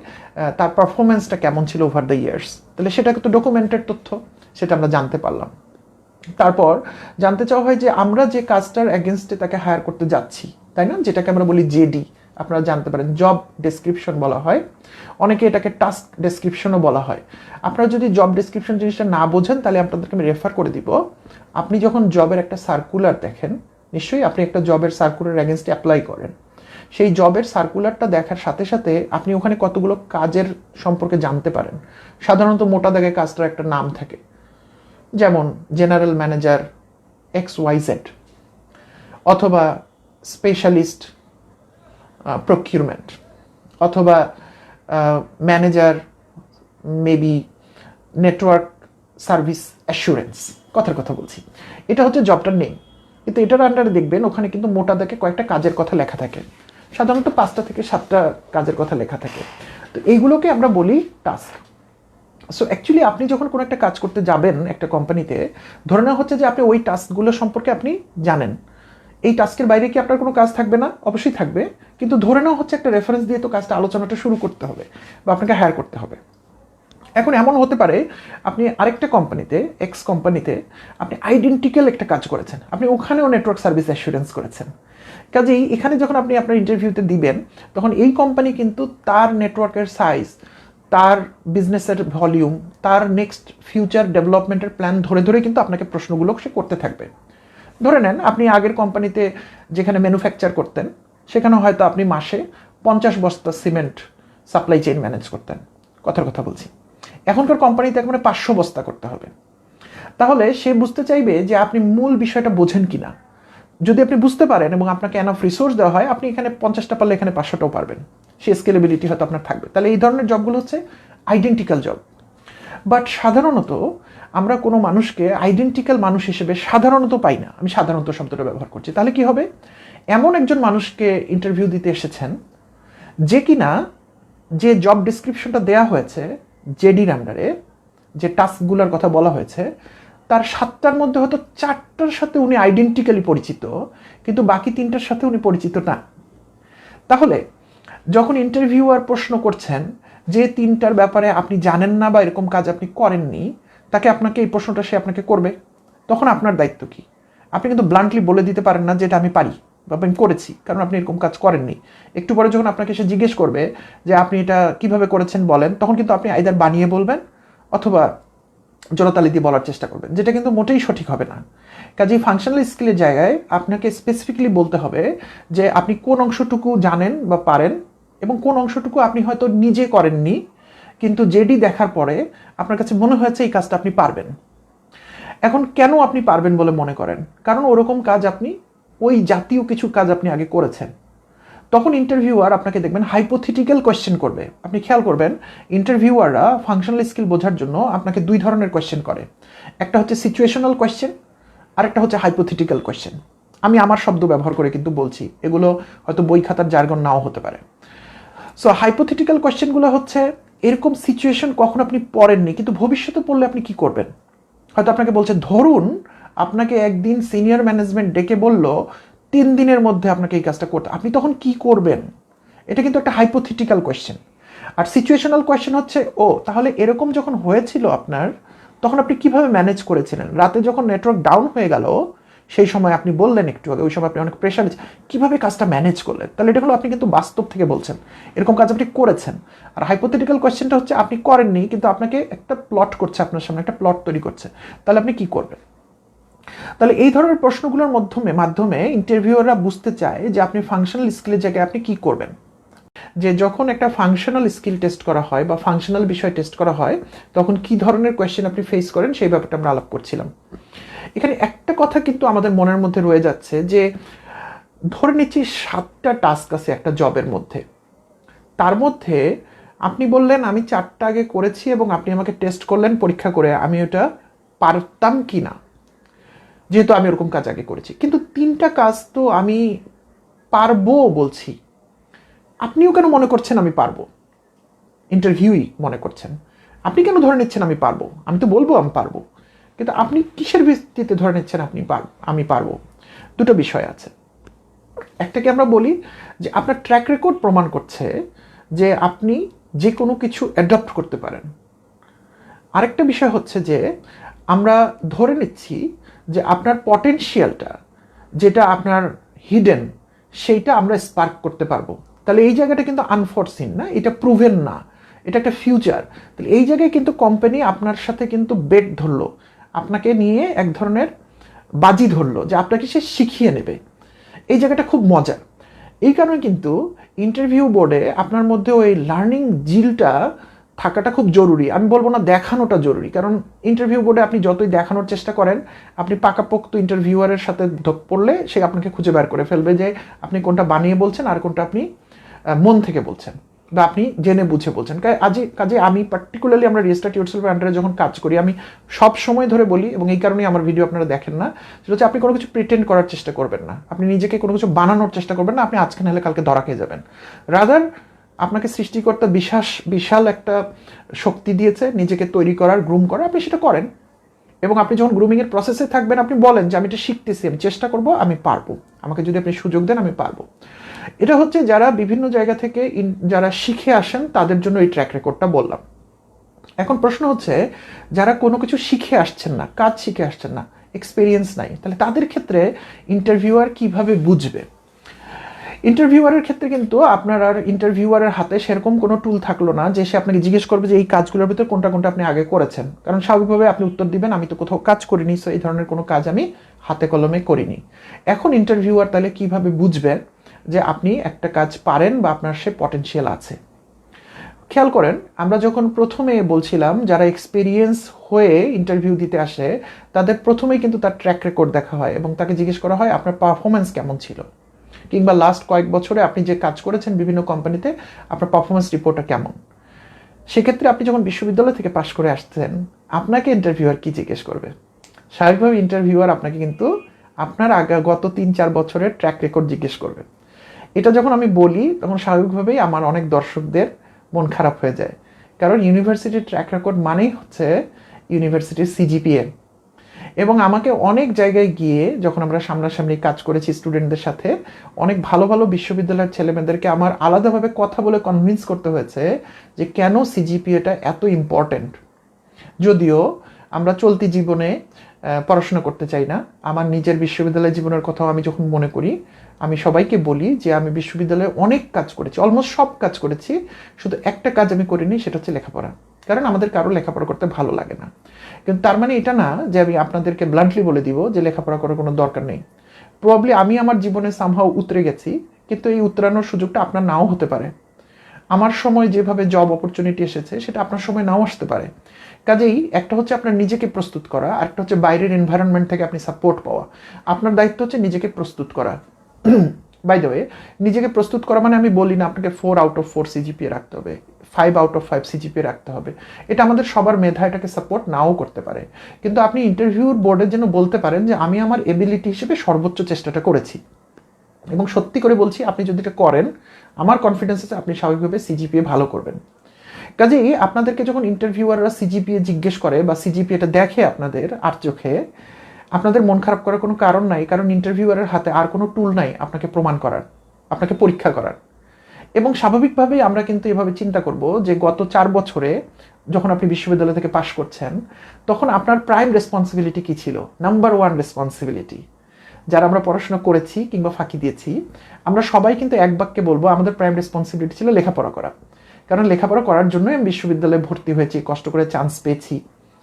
তার পারফরমেন্সটা কেমন ছিল ওভার দ্য ইয়ার্স। তাহলে সেটা কিন্তু ডকুমেন্টেড তথ্য, সেটা আমরা জানতে পারলাম। তারপর জানতে চাওয়া হয় যে আমরা যে কাজটার এগেনস্টে তাকে হায়ার করতে যাচ্ছি, তাই না, যেটাকে আমরা বলি জেডি, আপনারা জানতে পারেন জব ডেসক্রিপশন বলা হয়, অনেকে এটাকে টাস্ক ডেসক্রিপশনও বলা হয়। আপনারা যদি জব ডেসক্রিপশন জিনিসটা না বোঝেন তাহলে আপনাদেরকে আমি রেফার করে দিব। আপনি যখন জবের একটা সার্কুলার দেখেন, নিশ্চয়ই আপনি একটা জবের সার্কুলার এগেনস্টে অ্যাপ্লাই করেন, সেই জবের সার্কুলারটা দেখার সাথে সাথে আপনি ওখানে কতগুলো কাজের সম্পর্কে জানতে পারেন। সাধারণত মোটা দাগে কাজটার একটা নাম থাকে, যেমন জেনারেল ম্যানেজার XYZ, অথবা স্পেশালিস্ট প্রকিউরমেন্ট, অথবা manager maybe network service assurance, কথার কথা বলছি। এটা হচ্ছে জবটার নেম, কিন্তু এটার আন্ডারে দেখবেন ওখানে কিন্তু মোটা দাগে কয়েকটা কাজের কথা লেখা থাকে, সাধারণত 5টা থেকে 7টা কাজের কথা লেখা থাকে। তো এইগুলোকে আমরা বলি টাস্ক। সো অ্যাকচুয়ালি আপনি যখন কোনো একটা কাজ করতে যাবেন একটা কোম্পানিতে, ধরে নেওয়া হচ্ছে যে আপনি ওই টাস্কগুলো সম্পর্কে আপনি জানেন। এই টাস্কের বাইরে কি আপনার কোনো কাজ থাকবে না? অবশ্যই থাকবে, কিন্তু ধরে নেওয়া হচ্ছে একটা রেফারেন্স দিয়ে তো কাজটা আলোচনাটা শুরু করতে হবে বা আপনাকে হায়ার করতে হবে। এখন এমন হতে পারে আপনি আরেকটা কোম্পানিতে, এক্স কোম্পানিতে আপনি আইডেন্টিক্যাল একটা কাজ করেছেন, আপনি ওখানেও নেটওয়ার্ক সার্ভিস অ্যাসুরেন্স করেছেন। কাজেই এখানে যখন আপনি আপনার ইন্টারভিউতে দিবেন, তখন এই কোম্পানি কিন্তু তার নেটওয়ার্কের সাইজ, তার বিজনেসের ভলিউম, তার নেক্সট ফিউচার ডেভেলপমেন্টের প্ল্যান ধরে ধরে কিন্তু আপনাকে প্রশ্নগুলো সে করতে থাকবে। ধরে নেন আপনি আগের কোম্পানিতে যেখানে ম্যানুফ্যাকচার করতেন, সেখানে হয়তো আপনি মাসে 50 বস্তা সিমেন্ট সাপ্লাই চেইন ম্যানেজ করতেন, কথার কথা বলছি। এখনকার কোম্পানিতে একেবারে 500 বস্তা করতে হবে। তাহলে সে বুঝতে চাইবে যে আপনি মূল বিষয়টা বোঝেন কিনা। যদি আপনি বুঝতে পারেন এবং আপনাকে এনাফ রিসোর্স দেওয়া হয়, আপনি এখানে 50টা পারলে এখানে 500টাও পারবেন, সেই স্কেলেবিলিটি হয়তো আপনার থাকবে। তাহলে এই ধরনের জবগুলো হচ্ছে আইডেন্টিক্যাল জব। বাট সাধারণত আমরা কোনো মানুষকে আইডেন্টিক্যাল মানুষ হিসেবে সাধারণত পাই না, আমি সাধারণত শব্দটা ব্যবহার করছি। তাহলে কি হবে, এমন একজন মানুষকে ইন্টারভিউ দিতে এসেছেন যে কিনা যে জব ডিসক্রিপশনটা দেওয়া হয়েছে জেডির আন্ডারে, যে টাস্কগুলোর কথা বলা হয়েছে, তার 7টার মধ্যে হয়তো 4টার সাথে উনি আইডেন্টিক্যালি পরিচিত, কিন্তু বাকি 3টার সাথে উনি পরিচিত না। তাহলে যখন ইন্টারভিউয়ার প্রশ্ন করছেন যে 3টার ব্যাপারে আপনি জানেন না বা এরকম কাজ আপনি করেননি, তাকে আপনাকে এই প্রশ্নটা সে আপনাকে করবে, তখন আপনার দায়িত্ব কি? আপনি কিন্তু ব্লান্টলি বলে দিতে পারেন না যে এটা আমি পারি বা আমি করেছি, কারণ আপনি এরকম কাজ করেননি। একটু পরে যখন আপনাকে সে জিজ্ঞেস করবে যে আপনি এটা কিভাবে করেছেন বলেন, তখন কিন্তু আপনি আইদার বানিয়ে বলবেন অথবা জোড়াতালি দিয়ে বলার চেষ্টা করবেন, যেটা কিন্তু মোটেই সঠিক হবে না। কাজেই ফাংশনাল স্কিলের জায়গায় আপনাকে স্পেসিফিকলি বলতে হবে যে আপনি কোন অংশটুকু জানেন বা পারেন এবং কোন অংশটুকু আপনি হয়তো নিজে করেননি, কিন্তু জেডি দেখার পরে আপনার কাছে মনে হয়েছে এই কাজটা আপনি পারবেন। এখন কেন আপনি পারবেন বলে মনে করেন? কারণ ওরকম কাজ আপনি, ওই জাতীয় কিছু কাজ আপনি আগে করেছেন। তখন ইন্টারভিউয়ার আপনাকে দেখবেন হাইপোথেটিক্যাল কোয়েশ্চেন করবে। আপনি খেয়াল করবেন ইন্টারভিউয়াররা ফাংশনাল স্কিল বোঝার জন্য আপনাকে 2 ধরনের কোয়েশ্চেন করে। একটা হচ্ছে সিচুয়েশনাল কোয়েশ্চেন, আর একটা হচ্ছে হাইপোথেটিক্যাল কোয়েশ্চেন। আমি আমার শব্দ ব্যবহার করে কিন্তু বলছি, এগুলো হয়তো বই খাতার জার্গন নাও হতে পারে। সো হাইপোথেটিক্যাল কোয়েশ্চেনগুলো হচ্ছে এরকম সিচুয়েশন কখন আপনি পড়েননি কিন্তু ভবিষ্যতে পড়লে আপনি কি করবেন। হয়তো আপনাকে বলছে, ধরুন আপনাকে একদিন সিনিয়র ম্যানেজমেন্ট ডেকে বলল 3 দিনের মধ্যে আপনাকে এই কাজটা করতে, আপনি তখন কি করবেন? এটা কিন্তু একটা হাইপোথেটিক্যাল কোয়েশ্চেন। আর সিচুয়েশনাল কোয়েশ্চেন হচ্ছে, ও তাহলে এরকম যখন হয়েছিল আপনার, তখন আপনি কিভাবে ম্যানেজ করেছিলেন? রাতে যখন নেটওয়ার্ক ডাউন হয়ে গেল, সেই সময় আপনি বললেন একটু আগে, ওই সময় আপনি অনেক প্রেশার নিচ্ছেন, কীভাবে কাজটা ম্যানেজ করলেন? তাহলে এটা হলো আপনি কিন্তু বাস্তব থেকে বলছেন, এরকম কাজ আপনি করেছেন। আর হাইপোথেটিক্যাল কোয়েশ্চেনটা হচ্ছে আপনি করেননি কিন্তু আপনাকে একটা প্লট করছে, আপনার সামনে একটা প্লট তৈরি করছে, তাহলে আপনি কি করবেন? তাহলে এই ধরনের প্রশ্নগুলোর মাধ্যমে ইন্টারভিউয়াররা বুঝতে চায় যে আপনি ফাংশনাল স্কিলের জায়গায় আপনি কি করবেন। যে যখন একটা ফাংশনাল স্কিল টেস্ট করা হয় বা ফাংশনাল বিষয় টেস্ট করা হয়, তখন কি ধরনের কোয়েশ্চেন আপনি ফেস করেন সেই ব্যাপারটা আমরা আলাপ করছিলাম। এখানে একটা কথা কিন্তু আমাদের মনের মধ্যে রয়ে যাচ্ছে যে, ধরে নিচ্ছি 7টা টাস্ক আছে একটা জবের মধ্যে, তার মধ্যে আপনি বললেন আমি 4টা আগে করেছি এবং আপনি আমাকে টেস্ট করলেন পরীক্ষা করে আমি ওটা পারতাম কি না, যেহেতু আমি ওরকম কাজ আগে করেছি, কিন্তু 3টা কাজ তো আমি পারবো বলছি। আপনিও কেন মনে করছেন আমি পারবো? ইন্টারভিউই মনে করছেন। আপনি কেন ধরে নিচ্ছেন আমি পারবো? আমি তো বলবো আমি পারবো, কিন্তু আপনি কিসের ভিত্তিতে ধরে নিচ্ছেন আমি পারবো? দুটো বিষয় আছে। একটাকে আমরা বলি যে আপনার ট্র্যাক রেকর্ড প্রমাণ করছে যে আপনি যে কোনো কিছু অ্যাডপ্ট করতে পারেন। আরেকটা বিষয় হচ্ছে যে আমরা ধরে নিচ্ছি যে আপনার পটেনশিয়ালটা, যেটা আপনার হিডেন, সেইটা আমরা স্পার্ক করতে পারবো। তাহলে এই জায়গাটা কিন্তু আনফোরসিন না, এটা প্রুভেন না, এটা একটা ফিউচার। তাহলে এই জায়গায় কিন্তু কোম্পানি আপনার সাথে কিন্তু বেট ধরলো, আপনাকে নিয়ে এক ধরনের বাজি ধরলো যে আপনাকে সে শিখিয়ে নেবে। এই জায়গাটা খুব মজার। এই কারণে কিন্তু ইন্টারভিউ বোর্ডে আপনার মধ্যে ওই লার্নিং জিলটা থাকাটা খুব জরুরি। আমি বলবো না দেখানোটা জরুরি, কারণ ইন্টারভিউ বোর্ডে আপনি যতই দেখানোর চেষ্টা করেন, আপনি পাকাপোক্ত ইন্টারভিউয়ারের সাথে পড়লে সে আপনাকে খুঁজে বের করে ফেলবে যে আপনি কোনটা বানিয়ে বলছেন আর কোনটা আপনি মন থেকে বলছেন বা আপনি জেনে বুঝে বলছেন। কাজে আমি পার্টিকুলারলি আমরা রিস্টার্ট ইয়োরসেলফের আন্ডারে যখন কাজ করি, আমি সব সময় ধরে বলি, এবং এই কারণেই আমার ভিডিও আপনারা দেখেন না, সেটা হচ্ছে আপনি কোনো কিছু প্রিটেন্ড করার চেষ্টা করবেন না, আপনি নিজেকে কোনো কিছু বানানোর চেষ্টা করবেন না, আপনি আজকে নাহলে কালকে ধরা খেয়ে যাবেন। রাদার আপনাকে সৃষ্টিকর্তা বিশাল একটা শক্তি দিয়েছে নিজেকে তৈরি করার, গ্রুম করার, আপনি সেটা করেন। এবং আপনি যখন গ্রুমিংয়ের প্রসেসে থাকবেন, আপনি বলেন যে আমি এটা শিখতেছি, আমি চেষ্টা করব, আমি পারবো, আমাকে যদি আপনি সুযোগ দেন আমি পারবো। এটা হচ্ছে যারা বিভিন্ন জায়গা থেকে যারা শিখে আসেন তাদের জন্য এই ট্র্যাক রেকর্ডটা বললাম। এখন প্রশ্ন হচ্ছে যারা কোনো কিছু শিখে আসছেন না, কাজ শিখে আসছেন না, এক্সপিরিয়েন্স নাই, তাহলে তাদের ক্ষেত্রে ইন্টারভিউয়ার কিভাবে বুঝবে? ইন্টারভিউয়ারের ক্ষেত্রে কিন্তু আপনার আর ইন্টারভিউয়ারের হাতে সেরকম কোনো টুল থাকলো না যে সে আপনাকে জিজ্ঞেস করবে যে এই কাজগুলোর ভিতরে কোনটা কোনটা আপনি আগে করেছেন, কারণ স্বাভাবিকভাবে আপনি উত্তর দিবেন আমি তো কোথাও কাজ করিনি, সো এই ধরনের কোনো কাজ আমি হাতে কলমে করিনি। এখন ইন্টারভিউয়ার তাহলে কিভাবে বুঝবেন যে আপনি একটা কাজ পারেন বা আপনার সে পটেনশিয়াল আছে? খেয়াল করেন, আমরা যখন প্রথমে বলছিলাম যারা এক্সপিরিয়েন্স হয়ে ইন্টারভিউ দিতে আসে তাদের প্রথমেই কিন্তু তার ট্র্যাক রেকর্ড দেখা হয় এবং তাকে জিজ্ঞেস করা হয় আপনার পারফরমেন্স কেমন ছিল, কিংবা লাস্ট কয়েক বছরে আপনি যে কাজ করেছেন বিভিন্ন কোম্পানিতে আপনার পারফরমেন্স রিপোর্টটা কেমন। সেক্ষেত্রে আপনি যখন বিশ্ববিদ্যালয় থেকে পাশ করে আসছেন, আপনাকে ইন্টারভিউয়ার কি জিজ্ঞেস করবে? স্বাভাবিকভাবে ইন্টারভিউয়ার আপনাকে কিন্তু আপনার গত 3-4 বছরের ট্র্যাক রেকর্ড জিজ্ঞেস করবে। এটা যখন আমি বলি তখন স্বাভাবিকভাবেই আমার অনেক দর্শকদের মন খারাপ হয়ে যায়, কারণ ইউনিভার্সিটির ট্র্যাক রেকর্ড মানেই হচ্ছে ইউনিভার্সিটির সিজিপিএ। এবং আমাকে অনেক জায়গায় গিয়ে যখন আমরা সামনাসামনি কাজ করেছি স্টুডেন্টদের সাথে, অনেক ভালো ভালো বিশ্ববিদ্যালয়ের ছেলেমেয়েদেরকে আমার আলাদাভাবে কথা বলে কনভিন্স করতে হয়েছে যে কেন সিজিপিএটা এত ইম্পর্ট্যান্ট। যদিও আমরা চলতি জীবনে পড়াশোনা করতে চাই না, আমার নিজের বিশ্ববিদ্যালয় জীবনের কথাও আমি যখন মনে করি, আমি সবাইকে বলি যে আমি বিশ্ববিদ্যালয়ে অনেক কাজ করেছি, অলমোস্ট সব কাজ করেছি, শুধু একটা কাজ আমি করিনি, সেটা হচ্ছে লেখাপড়া। কারণ আমাদের কারো লেখাপড়া করতে ভালো লাগে না। কিন্তু তার মানে এটা না যে আমি আপনাদেরকে ব্লান্টলি বলে দিব যে লেখাপড়া করার কোনো দরকার নেই। প্রবাবলি আমি আমার জীবনে সামহাও উতরে গেছি, কিন্তু এই উতরানোর সুযোগটা আপনার নাও হতে পারে। আমার সময় যেভাবে জব অপরচুনিটি এসেছে সেটা আপনার সময় নাও আসতে পারে। কাজেই একটা হচ্ছে আপনার নিজেকে প্রস্তুত করা, আর একটা হচ্ছে বাইরের এনভায়রনমেন্ট থেকে আপনি সাপোর্ট পাওয়া। আপনার দায়িত্ব হচ্ছে নিজেকে প্রস্তুত করা। বাই দ্য ওয়ে, নিজেকে প্রস্তুত করা মানে আমি বলি না আপনাকে 4 আউট অফ 4 সিজিপিএ রাখতে হবে, 5 আউট অফ 5 সিজিপিএ রাখতে হবে। এটা আমাদের সবার মেধা এটাকে সাপোর্ট নাও করতে পারে, কিন্তু আপনি ইন্টারভিউর বোর্ডের জন্য বলতে পারেন যে আমি আমার এবিলিটি হিসেবে সর্বোচ্চ চেষ্টাটা করেছি। এবং সত্যি করে বলছি, আপনি যদি এটা করেন, আমার কনফিডেন্স আছে আপনি স্বাভাবিকভাবে সিজিপিএ ভালো করবেন। কাজেই আপনাদেরকে যখন ইন্টারভিউয়াররা সিজিপিএ জিজ্ঞেস করে বা সিজিপিএটা দেখে আপনাদের আর চোখে, আপনাদের মন খারাপ করার কোনো কারণ নাই, কারণ ইন্টারভিউয়ারের হাতে আর কোনো টুল নাই আপনাকে প্রমাণ করার, আপনাকে পরীক্ষা করার। এবং স্বাভাবিকভাবেই আমরা কিন্তু এভাবে চিন্তা করব যে গত 4 বছরে যখন আপনি বিশ্ববিদ্যালয় থেকে পাশ করছেন, তখন আপনার প্রাইম রেসপন্সিবিলিটি কী ছিল? নাম্বার 1 রেসপন্সিবিলিটি, যারা আমরা পড়াশোনা করেছি কিংবা ফাঁকি দিয়েছি, আমরা সবাই কিন্তু এক বাক্যে বলবো আমাদের প্রাইম রেসপন্সিবিলিটি ছিল লেখাপড়া করা। কারণ লেখাপড়া করার জন্যই আমি বিশ্ববিদ্যালয়ে ভর্তি হয়েছি, কষ্ট করে চান্স পেয়েছি,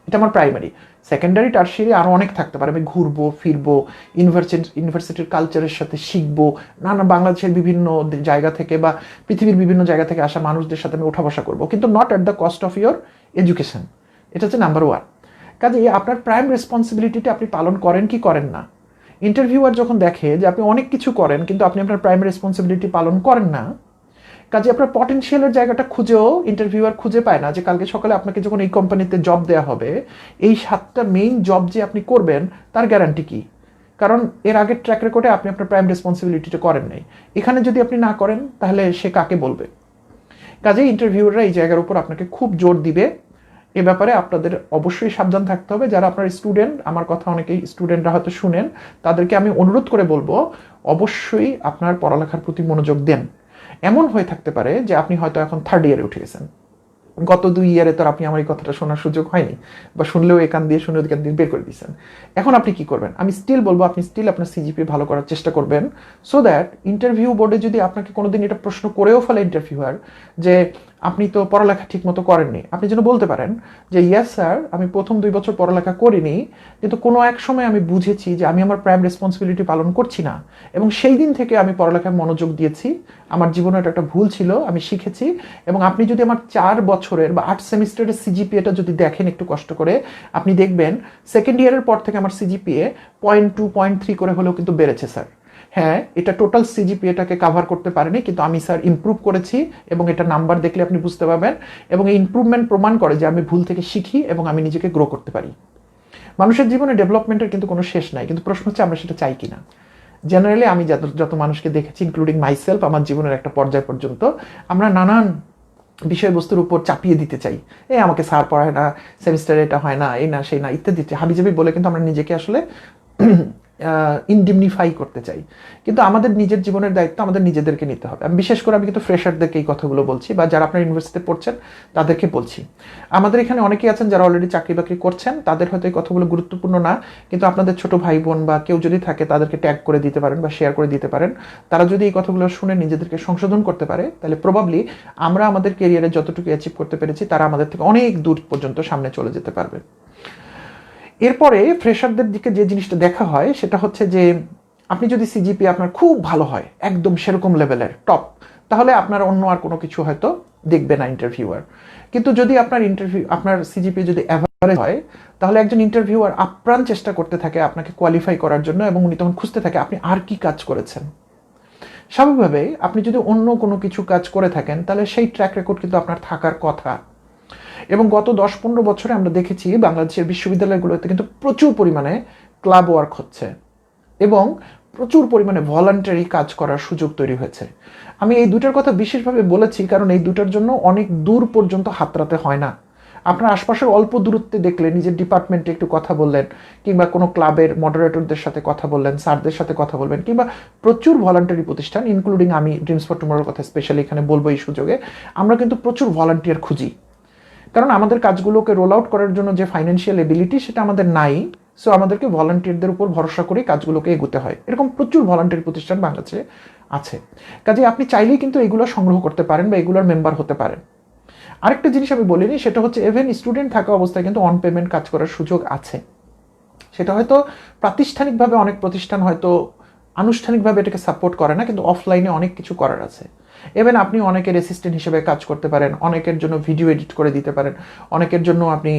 এটা আমার প্রাইমারি। সেকেন্ডারি টার্সিয়ারি আরও অনেক থাকতে পারে, আমি ঘুরবো ফিরবো, ইউনিভার্সিটির কালচারের সাথে শিখবো, নানা বাংলাদেশের বিভিন্ন জায়গা থেকে বা পৃথিবীর বিভিন্ন জায়গা থেকে আসা মানুষদের সাথে আমি ওঠা বসা করবো, কিন্তু not at the cost of your education. এটা হচ্ছে নাম্বার 1। কাজেই আপনার প্রাইম রেসপন্সিবিলিটিটা আপনি পালন করেন কি করেন না। ইন্টারভিউয়ার যখন দেখে যে আপনি অনেক কিছু করেন কিন্তু আপনি আপনার প্রাইম রেসপন্সিবিলিটি পালন করেন না, কাজে আপনার পটেনশিয়ালের জায়গাটা খুঁজেও ইন্টারভিউয়ার খুঁজে পায় না যে কালকে সকালে আপনাকে যখন এই কোম্পানিতে জব দেওয়া হবে, এই 7টা মেইন জব যে আপনি করবেন তার গ্যারান্টি কি? কারণ এর আগের ট্র্যাক রেকর্ডে আপনি আপনার প্রাইম রেসপন্সিবিলিটিটা করেন নাই। এখানে যদি আপনি না করেন তাহলে সে কাকে বলবে? কাজেই ইন্টারভিউয়াররা এই জায়গার উপর আপনাকে খুব জোর দিবে। এ ব্যাপারে আপনাদের অবশ্যই সাবধান থাকতে হবে। যারা আপনার স্টুডেন্ট, আমার কথা অনেকেই স্টুডেন্টরা হয়তো শুনেন, তাদেরকে আমি অনুরোধ করে বলবো অবশ্যই আপনার পড়ালেখার প্রতি মনোযোগ দেন। এমন হয়ে থাকতে পারে যে আপনি হয়তো এখন 3rd ইয়ারে উঠে গেছেন, গত 2 ইয়ারে তো আপনি আমার এই কথাটা শোনার সুযোগ হয়নি, বা শুনলেও একান দিয়ে শুনে ওই কান দিয়ে বের করে দিয়েছেন। এখন আপনি কি করবেন? আমি স্টিল বলবো আপনি স্টিল আপনার সিজিপিএ ভালো করার চেষ্টা করবেন, সো দ্যাট ইন্টারভিউ বোর্ডে যদি আপনাকে কোনোদিন এটা প্রশ্ন করেও ফেলে ইন্টারভিউয়ার যে আপনি তো পড়ালেখা ঠিক মতো করেননি, আপনি যেন বলতে পারেন যে ইয়েস স্যার, আমি প্রথম 2 বছর পড়ালেখা করিনি, কিন্তু কোনো এক সময় আমি বুঝেছি যে আমি আমার প্রাইম রেসপন্সিবিলিটি পালন করছি না, এবং সেই দিন থেকে আমি পড়ালেখায় মনোযোগ দিয়েছি, আমার জীবনে এটা একটা ভুল ছিল, আমি শিখেছি। এবং আপনি যদি আমার 4 বছরের বা 8 সেমিস্টারের সিজিপিএটা যদি দেখেন একটু কষ্ট করে, আপনি দেখবেন 2nd ইয়ারের পর থেকে আমার সিজিপিএ 0.2 0.3 করে হলেও কিন্তু বেড়েছে স্যার। হ্যাঁ, এটা টোটাল সিজিপিএটাকে কাভার করতে পারেনি, কিন্তু আমি স্যার ইমপ্রুভ করেছি, এবং এটা নাম্বার দেখলে আপনি বুঝতে পারবেন। এবং এই ইমপ্রুভমেন্ট প্রমাণ করে যে আমি ভুল থেকে শিখি এবং আমি নিজেকে গ্রো করতে পারি। মানুষের জীবনে ডেভেলপমেন্টের কিন্তু কোনো শেষ নাই, কিন্তু প্রশ্ন হচ্ছে আমরা সেটা চাই কিনা। জেনারেলি আমি যত মানুষকে দেখেছি, ইনক্লুডিং মাইসেলফ, আমার জীবনের একটা পর্যায় পর্যন্ত আমরা নানান বিষয়বস্তুর উপর চাপিয়ে দিতে চাই। আমাকে স্যার পড়ায় না, সেমিস্টারে এটা হয় না, এই না সেই না ইত্যাদি হাবিজাবি বলে কিন্তু আমরা নিজেকে আসলে ইনডিমনিফাই করতে চাই। কিন্তু আমাদের নিজের জীবনের দায়িত্ব আমাদের নিজেদেরকে নিতে হবে। আমি বিশেষ করে আমি কিন্তু ফ্রেশারদেরকে এই কথাগুলো বলছি, বা যারা আপনার ইউনিভার্সিটিতে পড়ছেন তাদেরকে বলছি। আমাদের এখানে অনেকেই আছেন যারা অলরেডি চাকরি বাকরি করছেন, তাদের হয়তো এই কথাগুলো গুরুত্বপূর্ণ না, কিন্তু আপনাদের ছোট ভাই বোন বা কেউ যদি থাকে তাদেরকে ট্যাগ করে দিতে পারেন বা শেয়ার করে দিতে পারেন। তারা যদি এই কথাগুলো শুনে নিজেদেরকে সংশোধন করতে পারে, তাহলে প্রবাবলি আমরা আমাদের ক্যারিয়ারে যতটুকু অ্যাচিভ করতে পেরেছি তারা আমাদের থেকে অনেক দূর পর্যন্ত সামনে চলে যেতে পারবে। এরপরে ফ্রেশারদের দিকে যে জিনিসটা দেখা হয় সেটা হচ্ছে যে আপনি যদি সিজিপিএ আপনার খুব ভালো হয়, একদম সেরকম লেভেলের টপ, তাহলে আপনার অন্য আর কোনো কিছু হয়তো দেখবে না ইন্টারভিউয়ার। কিন্তু যদি আপনার সিজিপিএ যদি অ্যাভারেজ হয়, তাহলে একজন ইন্টারভিউয়ার আপ্রাণ চেষ্টা করতে থাকে আপনাকে কোয়ালিফাই করার জন্য, এবং উনি তখন খুঁজতে থাকে আপনি আর কি কাজ করেছেন। স্বাভাবিকভাবে আপনি যদি অন্য কোনো কিছু কাজ করে থাকেন তাহলে সেই ট্র্যাক রেকর্ড কিন্তু আপনার থাকার কথা। এবং গত 10-15 বছরে আমরা দেখেছি বাংলাদেশের বিশ্ববিদ্যালয়গুলোতে কিন্তু প্রচুর পরিমাণে ক্লাব ওয়ার্ক হচ্ছে এবং প্রচুর পরিমাণে ভলান্টারি কাজ করার সুযোগ তৈরি হয়েছে। আমি এই দুটার কথা বিশেষভাবে বলেছি কারণ এই দুটার জন্য অনেক দূর পর্যন্ত হাতড়াতে হয় না। আপনার আশপাশের অল্প দূরত্বে দেখলে নিজের ডিপার্টমেন্টে একটু কথা বললেন, কিংবা কোনো ক্লাবের মডারেটরদের সাথে কথা বললেন, স্যারদের সাথে কথা বলবেন, কিংবা প্রচুর ভলান্টারি প্রতিষ্ঠান ইনক্লুডিং আমি ড্রিমস ফর টুমরোর কথা স্পেশালি এখানে বলবো এই সুযোগে, আমরা কিন্তু প্রচুর ভলান্টিয়ার খুঁজি। কারণ আমাদের কাজগুলোকে রোল আউট করার জন্য যে ফাইন্যান্সিয়াল এবিলিটি সেটা আমাদের নাই। সো আমাদেরকে ভলান্টিয়ারদের উপর ভরসা করে কাজগুলোকে এগোতে হয়। এরকম প্রচুর ভলান্টিয়ার প্রতিষ্ঠান বাংলাদেশে আছে। কাজে আপনি চাইলেই কিন্তু এগুলো সংগ্রহ করতে পারেন বা এগুলোর মেম্বার হতে পারেন। আরেকটা জিনিস আমি বলিনি, সেটা হচ্ছে ইভেন স্টুডেন্ট থাকা অবস্থায় কিন্তু অন পেমেন্ট কাজ করার সুযোগ আছে। সেটা হয়তো প্রাতিষ্ঠানিকভাবে অনেক প্রতিষ্ঠান হয়তো আনুষ্ঠানিকভাবে এটাকে সাপোর্ট করে না, কিন্তু অফলাইনে অনেক কিছু করার আছে। ইভেন আপনি অনেকের অ্যাসিস্ট্যান্ট হিসেবে কাজ করতে পারেন, অনেকের জন্য ভিডিও এডিট করে দিতে পারেন, অনেকের জন্য আপনি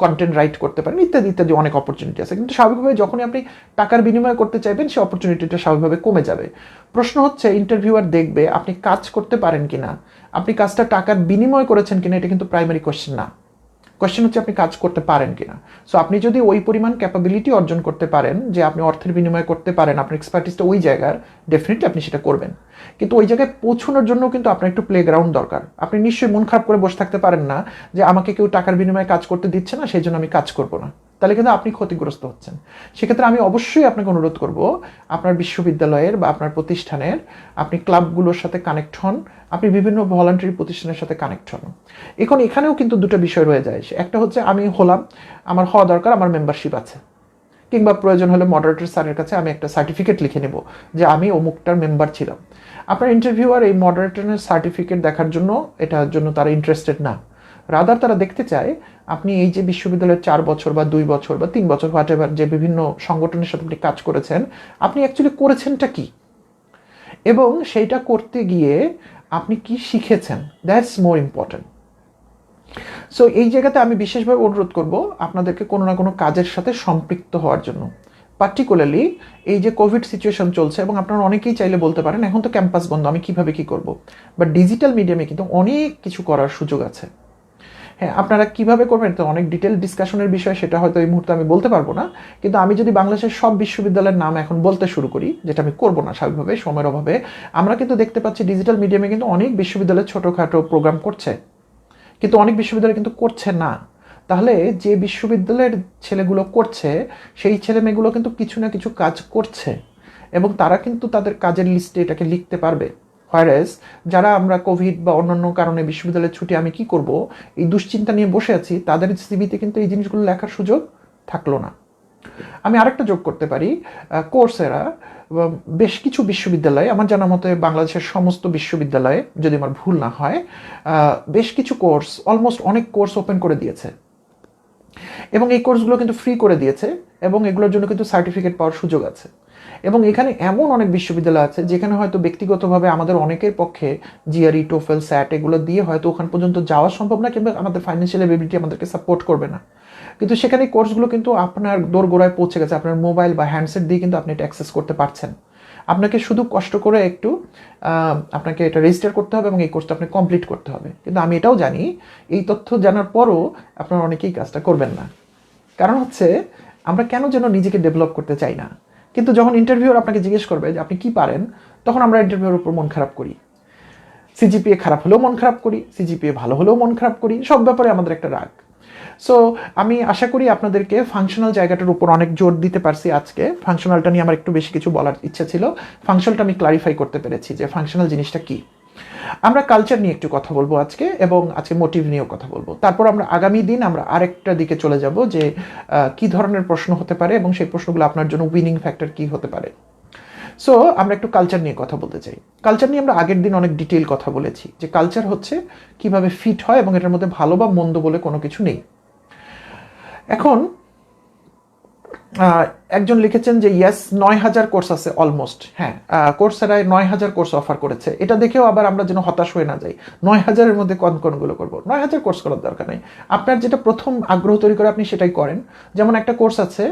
কন্টেন্ট রাইট করতে পারেন, ইত্যাদি ইত্যাদি অনেক অপরচুনিটি আছে। কিন্তু স্বাভাবিকভাবে যখনই আপনি টাকার বিনিময় করতে চাইবেন সেই অপরচুনিটিটা স্বাভাবিকভাবে কমে যাবে। প্রশ্ন হচ্ছে ইন্টারভিউয়ার দেখবে আপনি কাজ করতে পারেন কিনা, আপনি কাজটা টাকার বিনিময় করেছেন কিনা, এটা কিন্তু প্রাইমারি কোয়েশ্চেন না। কোয়েশ্চেন হচ্ছে আপনি কাজ করতে পারেন কিনা। সো আপনি যদি ওই পরিমাণ ক্যাপাবিলিটি অর্জন করতে পারেন যে আপনি অর্থের বিনিময় করতে পারেন, আপনার এক্সপার্টিসটা ওই জায়গার, ডেফিনেটলি আপনি সেটা করবেন। কিন্তু ওই জায়গায় পৌঁছানোর জন্য কিন্তু আপনার একটু প্লে গ্রাউন্ড দরকার। আপনি নিশ্চয়ই মন খারাপ করে বসে থাকতে পারেন না যে আমাকে কেউ টাকার বিনিময়ে কাজ করতে দিচ্ছে না, সেই জন্য আমি কাজ করবো না। তাহলে কিন্তু আপনি ক্ষতিগ্রস্ত হচ্ছেন। সেক্ষেত্রে আমি অবশ্যই আপনাকে অনুরোধ করব, আপনার বিশ্ববিদ্যালয়ের বা আপনার প্রতিষ্ঠানের আপনি ক্লাবগুলোর সাথে কানেক্ট হন, আপনি বিভিন্ন ভলান্টারি প্রতিষ্ঠানের সাথে কানেক্ট হন। এখন এখানেও কিন্তু দুটো বিষয় রয়ে যায়। একটা হচ্ছে আমি হলাম, আমার হওয়া দরকার, আমার মেম্বারশিপ আছে, কিংবা প্রয়োজন হলে মডারেটর স্যারের কাছে আমি একটা সার্টিফিকেট লিখে নেব যে আমি অমুকটার মেম্বার ছিলাম। আপনার ইন্টারভিউয়ার এই মডারেটরের সার্টিফিকেট দেখার জন্য, এটার জন্য তারা ইন্টারেস্টেড না। রাদার তারা দেখতে চায় আপনি এই যে বিশ্ববিদ্যালয়ের 4 বছর বা 2 বছর বা 3 বছর হোয়াটএভার যে বিভিন্ন সংগঠনের সাথে আপনি কাজ করেছেন, আপনি অ্যাকচুয়ালি করেছেনটা কি, এবং সেইটা করতে গিয়ে আপনি কি শিখেছেন। That's more important. সো এই জায়গাতে আমি বিশেষভাবে অনুরোধ করব আপনাদেরকে কোনো না কোনো কাজের সাথে সম্পৃক্ত হওয়ার জন্য। পার্টিকুলারলি এই যে কোভিড সিচুয়েশন চলছে, এবং আপনারা অনেকেই চাইলে বলতে পারেন এখন তো ক্যাম্পাস বন্ধ, আমি কিভাবে কি করব। বাট ডিজিটাল মিডিয়ামে কিন্তু অনেক কিছু করার সুযোগ আছে। হ্যাঁ, আপনারা কিভাবে করবেন তো অনেক ডিটেল ডিসকাশনের বিষয়, সেটা হয়তো এই মুহূর্তে আমি বলতে পারবো না। কিন্তু আমি যদি বাংলাদেশের সব বিশ্ববিদ্যালয়ের নাম এখন বলতে শুরু করি, যেটা আমি করবো না স্বাভাবিকভাবে সময়ের অভাবে, আমরা কিন্তু দেখতে পাচ্ছি ডিজিটাল মিডিয়ামে কিন্তু অনেক বিশ্ববিদ্যালয় ছোটোখাটো প্রোগ্রাম করছে, কিন্তু অনেক বিশ্ববিদ্যালয় কিন্তু করছে না। তাহলে যে বিশ্ববিদ্যালয়ের ছেলেগুলো করছে, সেই ছেলে মেয়েগুলো কিন্তু কিছু না কিছু কাজ করছে, এবং তারা কিন্তু তাদের কাজের লিস্টে এটাকে লিখতে পারবে। হোয়ারেস যারা আমরা কোভিড বা অন্যান্য কারণে বিশ্ববিদ্যালয়ের ছুটি আমি কি করব এই দুশ্চিন্তা নিয়ে বসে আছি, তাদের সিভিতে কিন্তু এই জিনিসগুলো লেখার সুযোগ থাকলো না। আমি আরেকটা যোগ করতে পারি, কোর্সেরা বেশ কিছু বিশ্ববিদ্যালয়ে, আমার জানা মতে বাংলাদেশের সমস্ত বিশ্ববিদ্যালয়ে যদি আমার ভুল না হয়, বেশ কিছু কোর্স, অলমোস্ট অনেক কোর্স ওপেন করে দিয়েছে, এবং এই কোর্সগুলো কিন্তু ফ্রি করে দিয়েছে, এবং এগুলোর জন্য কিন্তু সার্টিফিকেট পাওয়ার সুযোগ আছে। এবং এখানে এমন অনেক বিশ্ববিদ্যালয় আছে যেখানে হয়তো ব্যক্তিগতভাবে আমাদের অনেকের পক্ষে জিআরই, টোফেল, স্যাট এগুলো দিয়ে হয়তো ওখান পর্যন্ত যাওয়া সম্ভব না, কিংবা আমাদের ফাইন্যান্সিয়াল এবিলিটি আমাদেরকে সাপোর্ট করবে না। কিন্তু সেখানে কোর্সগুলো কিন্তু আপনার দোরগোড়ায় পৌঁছে গেছে, আপনার মোবাইল বা হ্যান্ডসেট দিয়ে কিন্তু আপনি এটা অ্যাক্সেস করতে পারছেন। আপনাকে শুধু কষ্ট করে একটু আপনাকে এটা রেজিস্টার করতে হবে এবং এই কোর্সটা আপনি কমপ্লিট করতে হবে। কিন্তু আমি এটাও জানি এই তথ্য জানার পরও আপনারা অনেকেই কাজটা করবেন না। কারণ হচ্ছে আমরা কেন যেন নিজেকে ডেভেলপ করতে চাই না। কিন্তু যখন ইন্টারভিউর আপনাকে জিজ্ঞেস করবে যে আপনি কি পারেন, তখন আমরা ইন্টারভিউর উপর মন খারাপ করি। সিজিপিএ খারাপ হলেও মন খারাপ করি, সিজিপিএ ভালো হলেও মন খারাপ করি, সব ব্যাপারে আমাদের একটা রাগ। সো আমি আশা করি আপনাদেরকে ফাংশনাল জায়গাটার উপর অনেক জোর দিতে পারছি আজকে। ফাংশনালটা নিয়ে আমার একটু বেশি কিছু বলার ইচ্ছা ছিল, ফাংশনালটা আমি ক্লারিফাই করতে পেরেছি যে ফাংশনাল জিনিসটা কি। আমরা কালচার নিয়ে একটু কথা বলবো আজকে, এবং আজকে মোটিভ নিয়েও কথা বলবো। তারপর আমরা আগামী দিন আমরা আরেকটা দিকে চলে যাব যে কি ধরনের প্রশ্ন হতে পারে এবং সেই প্রশ্নগুলো আপনার জন্য উইনিং ফ্যাক্টর কি হতে পারে। সো আমরা একটু কালচার নিয়ে কথা বলতে চাই। কালচার নিয়ে আমরা আগের দিন অনেক ডিটেইল কথা বলেছি যে কালচার হচ্ছে কিভাবে ফিট হয়, এবং এটার মধ্যে ভালো বা মন্দ বলে কোনো কিছু নেই। এখন একজন লিখেছেন যে ইয়েস 9,000 কোর্স আছে অলমোস্ট। হ্যাঁ, কোর্সেরায় 9,000 কোর্স অফার করেছে। এটা দেখেও আবার আমরা যেন হতাশ হয়ে না যাই, 9,000-এর মধ্যে কোনগুলো করবো। 9,000 কোর্স করার দরকার নেই। আপনার যেটা প্রথম আগ্রহ তৈরি করে আপনি সেটাই করেন। যেমন একটা কোর্স আছে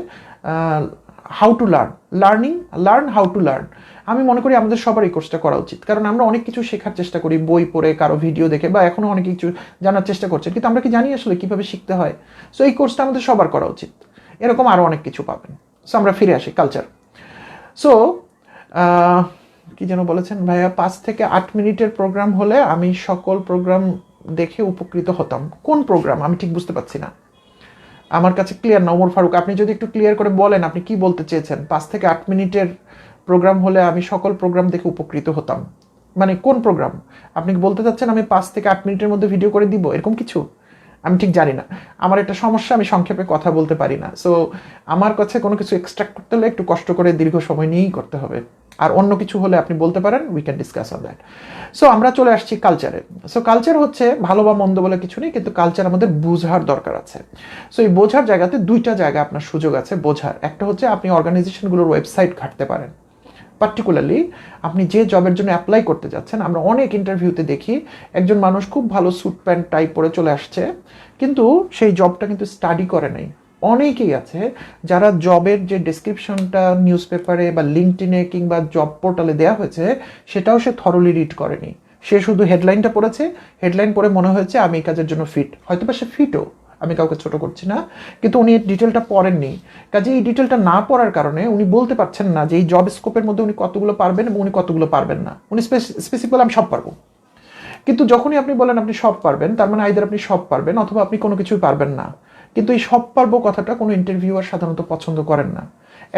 how to learn how to learn. আমি মনে করি আমাদের সবার এই কোর্সটা করা উচিত, কারণ আমরা অনেক কিছু শেখার চেষ্টা করি বই পড়ে, কারো ভিডিও দেখে, বা এখনও অনেক কিছু জানার চেষ্টা করছি, কিন্তু আমরা কি জানি আসলে কীভাবে শিখতে হয়। সো এই কোর্সটা আমাদের সবার করা উচিত। এরকম আরও অনেক কিছু পাবেন। সো আমরা ফিরে আসি কালচার। সো কি যেন বলেছেন ভাইয়া, 5 থেকে 8 মিনিটের প্রোগ্রাম হলে আমি সকল প্রোগ্রাম দেখে উপকৃত হতাম। কোন প্রোগ্রাম আমি ঠিক বুঝতে পারছি না, আমার কাছে ক্লিয়ার না। ওমর ফারুক, আপনি যদি একটু ক্লিয়ার করে বলেন আপনি কি বলতে চেয়েছেন। 5 থেকে 8 মিনিটের প্রোগ্রাম হলে আমি সকল প্রোগ্রাম দেখে উপকৃত হতাম, মানে কোন প্রোগ্রাম আপনি কি বলতে চাচ্ছেন? আমি 5 থেকে 8 মিনিটের মধ্যে ভিডিও করে দিব এরকম কিছু? আমি ঠিক জানি না, আমার একটা সমস্যা, আমি সংক্ষেপে কথা বলতে পারি না। সো আমার কাছে কোনো কিছু এক্সট্রাক্ট করতে হলে একটু কষ্ট করে দীর্ঘ সময় নিয়েই করতে হবে। আর অন্য কিছু হলে আপনি বলতে পারেন, we can discuss on that. So আমরা চলে আসছি কালচারে। সো কালচার হচ্ছে ভালো বা মন্দ বলে কিছু নেই, কিন্তু কালচার আমাদের বোঝার দরকার আছে। সো এই বোঝার জায়গাতে দুইটা জায়গা আপনার সুযোগ আছে বোঝার। একটা হচ্ছে আপনি অর্গানাইজেশনগুলোর ওয়েবসাইট ঘাঁটতে পারেন, পার্টিকুলারলি আপনি যে জবের জন্য অ্যাপ্লাই করতে যাচ্ছেন। আমরা অনেক ইন্টারভিউতে দেখি একজন মানুষ খুব ভালো স্যুট প্যান্ট টাই পরে চলে আসছে, কিন্তু সেই জবটা কিন্তু স্টাডি করে নাই। অনেকেই আছে যারা জবের যে ডেসক্রিপশনটা নিউজ পেপারে বা লিঙ্কডইনে কিংবা জব পোর্টালে দেওয়া হয়েছে সেটাও সে থরলি রিড করেনি। সে শুধু হেডলাইনটা পড়েছে, হেডলাইন পড়ে মনে হয়েছে আমি এই কাজের জন্য ফিট, হয়তো বা সে ফিটও, আমি কাউকে ছোট করছি না, কিন্তু উনি ডিটেলটা পড়েননি। কাজে এই ডিটেলটা না পড়ার কারণে উনি বলতে পারছেন না যে এই জব স্কোপের মধ্যে উনি কতগুলো পারবেন এবং উনি কতগুলো পারবেন না। উনি স্পেসিফিক বলে আমি সব পারবো, কিন্তু যখনই আপনি বলেন আপনি সব পারবেন, তার মানে আইদার আপনি সব পারবেন অথবা আপনি কোনো কিছুই পারবেন না। কিন্তু এই সব পারবো কথাটা কোনো ইন্টারভিউয়ার সাধারণত পছন্দ করেন না।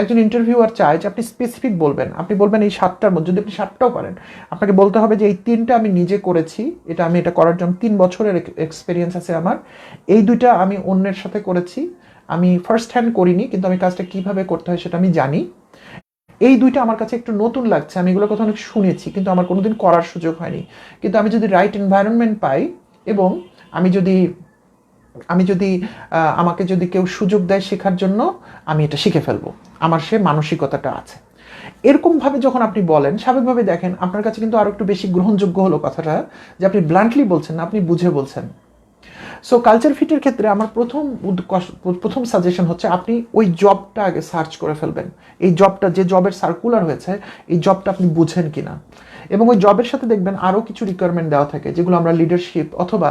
একজন ইন্টারভিউয়ার চায় যে আপনি স্পেসিফিক বলবেন, আপনি বলবেন এই 7টার মধ্যে, যদি আপনি 7টাও পারেন আপনাকে বলতে হবে যে এই 3টা আমি নিজে করেছি, আমি এটা করার জন্য 3 বছরের এক্সপিরিয়েন্স আছে আমার, এই 2টা আমি অন্যের সাথে করেছি, আমি ফার্স্ট হ্যান্ড করিনি কিন্তু আমি কাজটা কিভাবে করতে হয় সেটা আমি জানি, এই 2টা আমার কাছে একটু নতুন লাগছে, আমি এগুলোর কথা অনেক শুনেছি কিন্তু আমার কোনোদিন করার সুযোগ হয়নি। কিন্তু আমি যদি রাইট এনভায়রনমেন্ট পাই এবং আমি যদি আমাকে যদি কেউ সুযোগ দেয় শেখার জন্য, আমি এটা শিখে ফেলবো, আমার সে মানসিকতাটা আছে। এরকমভাবে যখন আপনি বলেন, স্বাভাবিকভাবে দেখেন আপনার কাছে কিন্তু আরও একটু বেশি গ্রহণযোগ্য হলো কথাটা, যে আপনি ব্লান্টলি বলছেন না, আপনি বুঝে বলছেন। সো কালচার ফিটের ক্ষেত্রে আমার প্রথম সাজেশন হচ্ছে আপনি ওই জবটা আগে সার্চ করে ফেলবেন। এই জবটা, যে জবের সার্কুলার হয়েছে, এই জবটা আপনি বুঝেন কিনা। এবং ওই জবের সাথে দেখবেন আরও কিছু রিকোয়ারমেন্ট দেওয়া থাকে যেগুলো আমরা লিডারশিপ অথবা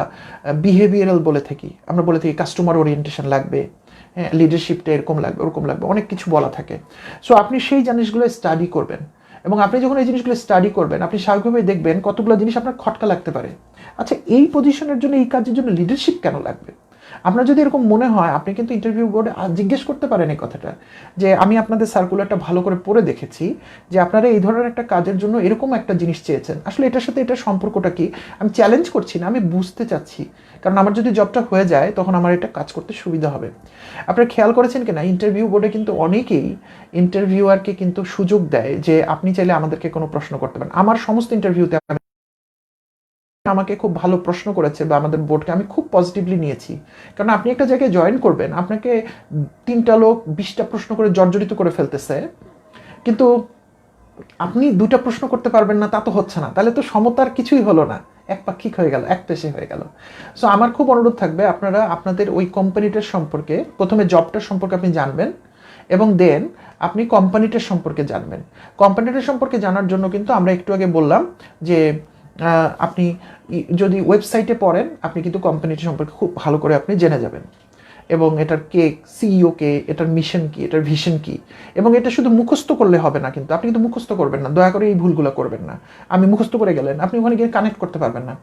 বিহেভিয়ারাল বলে থাকি। আমরা বলে থাকি কাস্টমার ওরিয়েন্টেশন লাগবে, হ্যাঁ, লিডারশিপটা এরকম লাগবে, ওরকম লাগবে, অনেক কিছু বলা থাকে। সো আপনি সেই জিনিসগুলো স্টাডি করবেন, এবং আপনি যখন এই জিনিসগুলো স্টাডি করবেন আপনি স্বাভাবিকভাবেই দেখবেন কতগুলো জিনিস আপনার খটকা লাগতে পারে। আচ্ছা, এই পজিশনের জন্য, এই কাজের জন্য লিডারশিপ কেন লাগবে? আপনার যদি এরকম মনে হয় আপনি কিন্তু ইন্টারভিউ বোর্ডে জিজ্ঞেস করতে পারেন এই কথাটা, যে আমি আপনাদের সার্কুলারটা ভালো করে পড়ে দেখেছি যে আপনারা এই ধরনের একটা কাজের জন্য এরকম একটা জিনিস চেয়েছেন, আসলে এটার সাথে এটার সম্পর্কটা কি? আমি চ্যালেঞ্জ করছি না, আমি বুঝতে চাচ্ছি, কারণ আমার যদি জবটা হয়ে যায় তখন আমার এটা কাজ করতে সুবিধা হবে। আপনারা খেয়াল করেছেন কিনা, ইন্টারভিউ বোর্ডে কিন্তু অনেকেই ইন্টারভিউয়ারকে কিন্তু সুযোগ দেয় যে আপনি চাইলে আমাদেরকে কোনো প্রশ্ন করতে পারেন। আমার সমস্ত ইন্টারভিউতে আমাকে খুব ভালো প্রশ্ন করেছে বা আমাদের বোর্ডকে আমি খুব পজিটিভলি নিয়েছি, কারণ আপনি একটা জায়গায় জয়েন করবেন, আপনাকে 3টা লোক 20টা প্রশ্ন করে জর্জরিত করে ফেলতেছে, কিন্তু আপনি 2টা প্রশ্ন করতে পারবেন না, তা তো হচ্ছে না, তাহলে তো সমতার কিছুই হলো না, একপাক্ষিক হয়ে গেল, একপেশে হয়ে গেল। সো আমার খুব অনুরোধ থাকবে আপনারা আপনাদের ওই কোম্পানিটার সম্পর্কে, প্রথমে জবটার সম্পর্কে আপনি জানবেন এবং দেন আপনি কোম্পানিটার সম্পর্কে জানবেন। কোম্পানিটার সম্পর্কে জানার জন্য কিন্তু আমরা একটু আগে বললাম যে আপনি যদি ওয়েবসাইটে পড়েন আপনি কিন্তু কোম্পানিটি সম্পর্কে খুব ভালো করে আপনি জেনে যাবেন, এবং এটার কে সিইও কে, এটার মিশন কি, এটার ভিশন কি। এবং এটা শুধু মুখস্থ করলে হবে না, কিন্তু আপনি কিন্তু মুখস্থ করবেন না, দয়া করে এই ভুলগুলো করবেন না। আমি মুখস্থ করে গেলেন, আপনি ওখানে গিয়ে কানেক্ট করতে পারবেন না।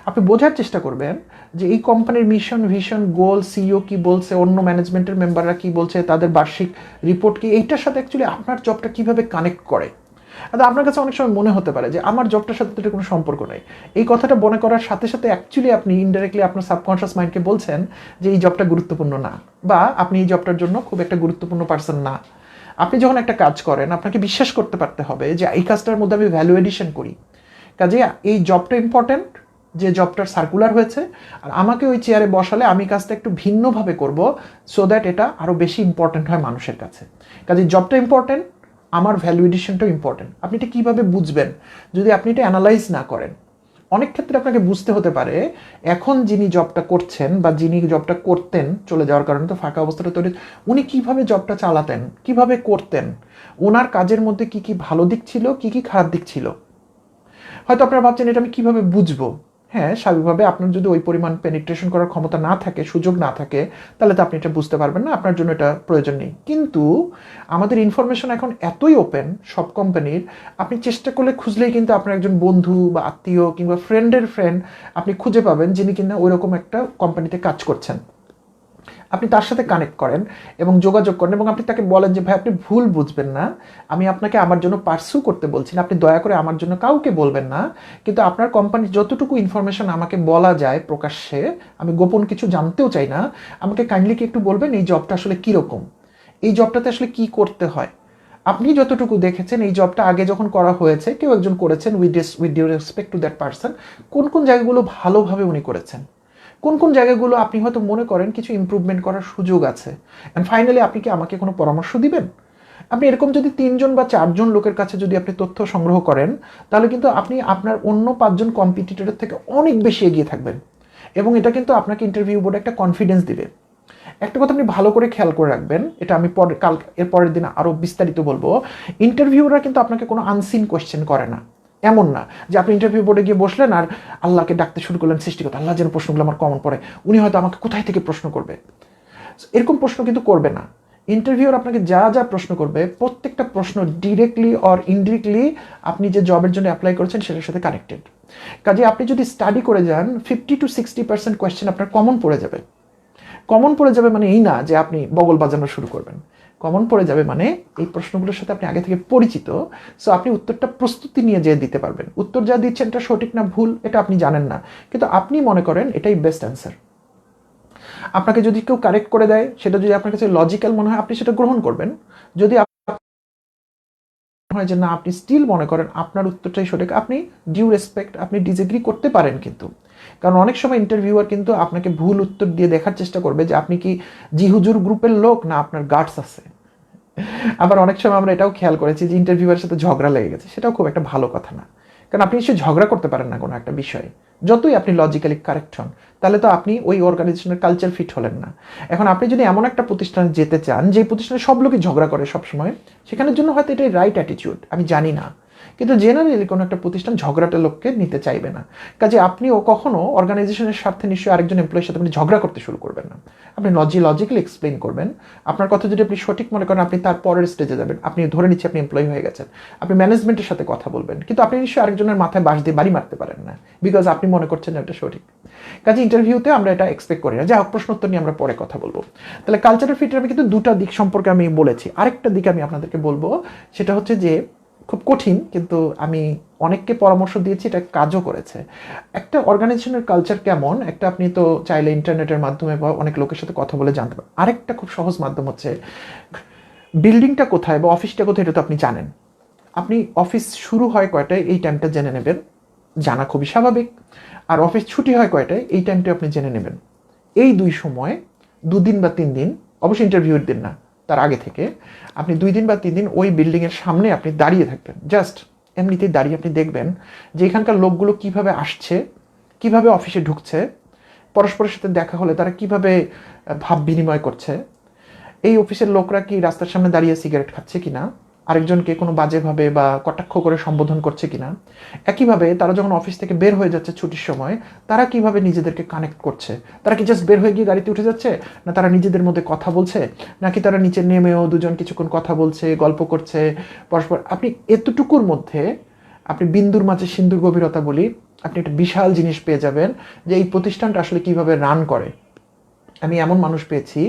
আপনি বোঝার চেষ্টা করবেন যে এই কোম্পানির মিশন, ভিশন, গোল, সিইও কি বলছে, অন্য ম্যানেজমেন্টের মেম্বাররা কি বলছে, তাদের বার্ষিক রিপোর্ট কি, এইটার সাথে অ্যাকচুয়ালি আপনার জবটা কীভাবে কানেক্ট করে। আপনার কাছে অনেক সময় মনে হতে পারে যে আমার জবটার সাথে তো কোনো সম্পর্ক নেই। এই কথাটা মনে করার সাথে সাথে অ্যাকচুয়ালি আপনি ইনডাইরেক্টলি আপনার সাবকনশিয়াস মাইন্ডকে বলছেন যে এই জবটা গুরুত্বপূর্ণ না, বা আপনি এই জবটার জন্য খুব একটা গুরুত্বপূর্ণ পার্সন না। আপনি যখন একটা কাজ করেন আপনাকে বিশ্বাস করতে পারতে হবে যে এই কাজটার মধ্যে আমি ভ্যালু এডিশন করি, কাজে এই জবটা ইম্পর্টেন্ট, যে জবটার সার্কুলার হয়েছে, আর আমাকে ওই চেয়ারে বসালে আমি কাজটা একটু ভিন্নভাবে করব, সো দ্যাট এটা আরও বেশি ইম্পর্টেন্ট হয় মানুষের কাছে। কাজে জবটা ইম্পর্টেন্ট, আমার ভ্যালু এডিশনটাও ইম্পর্টেন্ট। আপনি এটা কীভাবে বুঝবেন যদি আপনি এটা অ্যানালাইজ না করেন? অনেক ক্ষেত্রে আপনাকে বুঝতে হতে পারে এখন যিনি জবটা করছেন বা যিনি জবটা করতেন, চলে যাওয়ার কারণে তো ফাঁকা অবস্থাটা তৈরি, উনি কিভাবে জবটা চালাতেন, কিভাবে করতেন, ওনার কাজের মধ্যে কি কি ভালো দিক ছিল, কি কি খারাপ দিক ছিল। হয়তো আপনারা ভাবছেন এটা আমি কীভাবে বুঝবো, হ্যাঁ, স্বাভাবিকভাবে আপনার যদি ওই পরিমাণ পেনিট্রেশন করার ক্ষমতা না থাকে, সুযোগ না থাকে, তাহলে তো আপনি এটা বুঝতে পারবেন না, আপনার জন্য এটা প্রয়োজন নেই। কিন্তু আমাদের ইনফরমেশন এখন এতই ওপেন সব কোম্পানির, আপনি চেষ্টা করলে খুঁজলেই কিন্তু আপনার একজন বন্ধু বা আত্মীয় কিংবা ফ্রেন্ডের ফ্রেন্ড আপনি খুঁজে পাবেন যিনি কিনা ওইরকম একটা কোম্পানিতে কাজ করছেন। আপনি তার সাথে কানেক্ট করেন এবং যোগাযোগ করেন এবং আপনি তাকে বলেন যে ভাই আপনি ভুল বুঝবেন না, আমি আপনাকে আমার জন্য পার্সু করতে বলছি না, আপনি দয়া করে আমার জন্য কাউকে বলবেন না, কিন্তু আপনার কোম্পানির যতটুকু ইনফরমেশন আমাকে বলা যায় প্রকাশ্যে, আমি গোপন কিছু জানতেও চাই না, আমাকে কাইন্ডলি কি একটু বলবেন এই জবটা আসলে কীরকম, এই জবটাতে আসলে কি করতে হয়। আপনি যতটুকু দেখেছেন এই জবটা আগে যখন করা হয়েছে, কেউ একজন করেছেন, with due respect to that person, কোন কোন জায়গাগুলো ভালোভাবে উনি করেছেন, কোন কোন জায়গাগুলো আপনি হয়তো মনে করেন কিছু ইমপ্রুভমেন্ট করার সুযোগ আছে, অ্যান্ড ফাইনালি আপনি কি আমাকে কোনো পরামর্শ দিবেন। আপনি এরকম যদি 3জন বা 4জন লোকের কাছে যদি আপনি তথ্য সংগ্রহ করেন, তাহলে কিন্তু আপনি আপনার অন্য 5জন কম্পিটিটরের থেকে অনেক বেশি এগিয়ে থাকবেন এবং এটা কিন্তু আপনাকে ইন্টারভিউ বোর্ডে একটা কনফিডেন্স দিবে। একটা কথা আপনি ভালো করে খেয়াল করে রাখবেন, এটা আমি এর পরের দিন আরও বিস্তারিত বলবো। ইন্টারভিউরা কিন্তু আপনাকে কোনো আনসিন কোয়েশ্চেন করে না। এমন না যে আপনি ইন্টারভিউ বোর্ডে গিয়ে বসলেন আর আল্লাহকে ডাকতে শুরু করলেন, সৃষ্টিকর্তা আল্লাহ যেন প্রশ্নগুলো আমার কমন পড়ে, উনি হয়তো আমাকে কোথায় থেকে প্রশ্ন করবে, এরকম প্রশ্ন কিন্তু করবে না। ইন্টারভিউর আপনাকে যা যা প্রশ্ন করবে প্রত্যেকটা প্রশ্ন ডিরেক্টলি অর ইনডিরেক্টলি আপনি যে জবের জন্য অ্যাপ্লাই করেছেন সেটার সাথে কানেক্টেড। কাজে আপনি যদি স্টাডি করে যান 50 to 60% কোয়েশ্চেন আপনার কমন পড়ে যাবে। কমন পড়ে যাবে মানে এই না যে আপনি বগল বাজানো শুরু করবেন, কমন পড়ে যাবে মানে এই প্রশ্নগুলোর সাথে আপনি আগে থেকে পরিচিত, সো আপনি উত্তরটা প্রস্তুতি নিয়ে যেয়ে দিতে পারবেন। উত্তর যা দিচ্ছেন এটা সঠিক না ভুল এটা আপনি জানেন না, কিন্তু আপনি মনে করেন এটাই বেস্ট অ্যান্সার। আপনাকে যদি কেউ কারেক্ট করে দেয়, সেটা যদি আপনার কাছে লজিক্যাল মনে হয় আপনি সেটা গ্রহণ করবেন। যদি হয় যে না আপনি স্টিল মনে করেন আপনার উত্তরটাই সঠিক, আপনি ডিউ রেসপেক্ট, আপনি ডিসএগ্রি করতে পারেন। কিন্তু কারণ অনেক সময় ইন্টারভিউয়ার কিন্তু আপনাকে ভুল উত্তর দিয়ে দেখার চেষ্টা করবে যে আপনি কি জি হুজুর গ্রুপের লোক না আপনার গার্ডস আছে। আবার অনেক সময় আমরা এটাও খেয়াল করেছি যে ইন্টারভিউয়ার সাথে ঝগড়া লেগে গেছে, সেটাও খুব একটা ভালো কথা না, কারণ আপনি নিশ্চয়ই ঝগড়া করতে পারেন না কোনো একটা বিষয়ে, যতই আপনি লজিক্যালি কারেক্ট হন, তাহলে তো আপনি ওই অর্গানাইজেশনের কালচার ফিট হলেন না। এখন আপনি যদি এমন একটা প্রতিষ্ঠানে যেতে চান যে প্রতিষ্ঠানে সব লোকই ঝগড়া করে সবসময়, সেখানের জন্য হয়তো এটাই রাইট অ্যাটিটিউড, আমি জানি না, কিন্তু জেনারেলি কোনো একটা প্রতিষ্ঠান ঝগড়াটা লোককে নিতে চাইবে না। কাজে আপনিও কখনো অর্গানাইজেশনের স্বার্থে নিশ্চয়ই আরেকজন এমপ্লয়ের সাথে আপনি ঝগড়া করতে শুরু করবেন না। আপনি লজিক্যালি এক্সপ্লেইন করবেন, আপনার কথা যদি আপনি সঠিক মনে করেন আপনি তার পরের স্টেজে যাবেন, আপনি ধরে নিচ্ছি আপনি এমপ্লয়ি হয়ে গেছেন, আপনি ম্যানেজমেন্টের সাথে কথা বলবেন, কিন্তু আপনি নিশ্চয়ই আরেকজনের মাথায় বাঁশ দিয়ে বাড়ি মারতে পারেন না, বিকজ আপনি মনে করছেন এটা সঠিক। কাজে ইন্টারভিউতে আমরা এটা এক্সপেক্ট করি না। যাই হোক, প্রশ্ন উত্তর নিয়ে আমরা পরে কথা বলবো। তাহলে কালচারাল ফিটের আমি কিন্তু দুটা দিক সম্পর্কে আমি বলেছি, আরেকটা দিক আমি আপনাদেরকে বলবো, সেটা হচ্ছে যে খুব কঠিন, কিন্তু আমি অনেককে পরামর্শ দিয়েছি, এটা কাজও করেছে। একটা অর্গানাইজেশনের কালচার কেমন, একটা আপনি তো চাইলে ইন্টারনেটের মাধ্যমে বা অনেক লোকের সাথে কথা বলে জানতে পারেন। আরেকটা খুব সহজ মাধ্যম হচ্ছে বিল্ডিংটা কোথায় বা অফিসটা কোথায়, এটা তো আপনি জানেন। আপনি অফিস শুরু হয় কয়টায় এই টাইমটা জেনে নেবেন, জানা খুবই স্বাভাবিক। আর অফিস ছুটি হয় কয়টায় এই টাইমটা আপনি জেনে নেবেন। এই দুই সময় 2 দিন বা 3 দিন, অবশ্যই ইন্টারভিউর দিন না, তার আগে থেকে আপনি 2 দিন বা 3 দিন ওই বিল্ডিংয়ের সামনে আপনি দাঁড়িয়ে থাকবেন, জাস্ট এমনিতেই দাঁড়িয়ে আপনি দেখবেন যে এখানকার লোকগুলো কিভাবে আসছে, কিভাবে অফিসে ঢুকছে, পরস্পরের সাথে দেখা হলে তারা কিভাবে ভাব বিনিময় করছে, এই অফিসের লোকরা কি রাস্তার সামনে দাঁড়িয়ে সিগারেট খাচ্ছে কিনা, আরেকজনকে কোনো বাজেভাবে বা কটাক্ষ করে সম্বোধন করছে কিনা, একইভাবে তারা যখন অফিস থেকে বের হয়ে যাচ্ছে ছুটির সময় তারা কিভাবে নিজেদেরকে কানেক্ট করছে, তারা কি জাস্ট বের হয়ে গিয়ে গাড়িতে উঠে যাচ্ছে, না তারা নিজেদের মধ্যে কথা বলছে, নাকি তারা নিচে নেমেও দুজন কিছুক্ষণ কথা বলছে, গল্প করছে পরস্পর। আপনি এতটুকুর মধ্যে, আপনি বিন্দুর মাঝে সিন্দুর গভীরতা বলি, আপনি একটা বিশাল জিনিস পেয়ে যাবেন যে এই প্রতিষ্ঠানটা আসলে কিভাবে রান করে। আমি এমন মানুষ পেয়েছি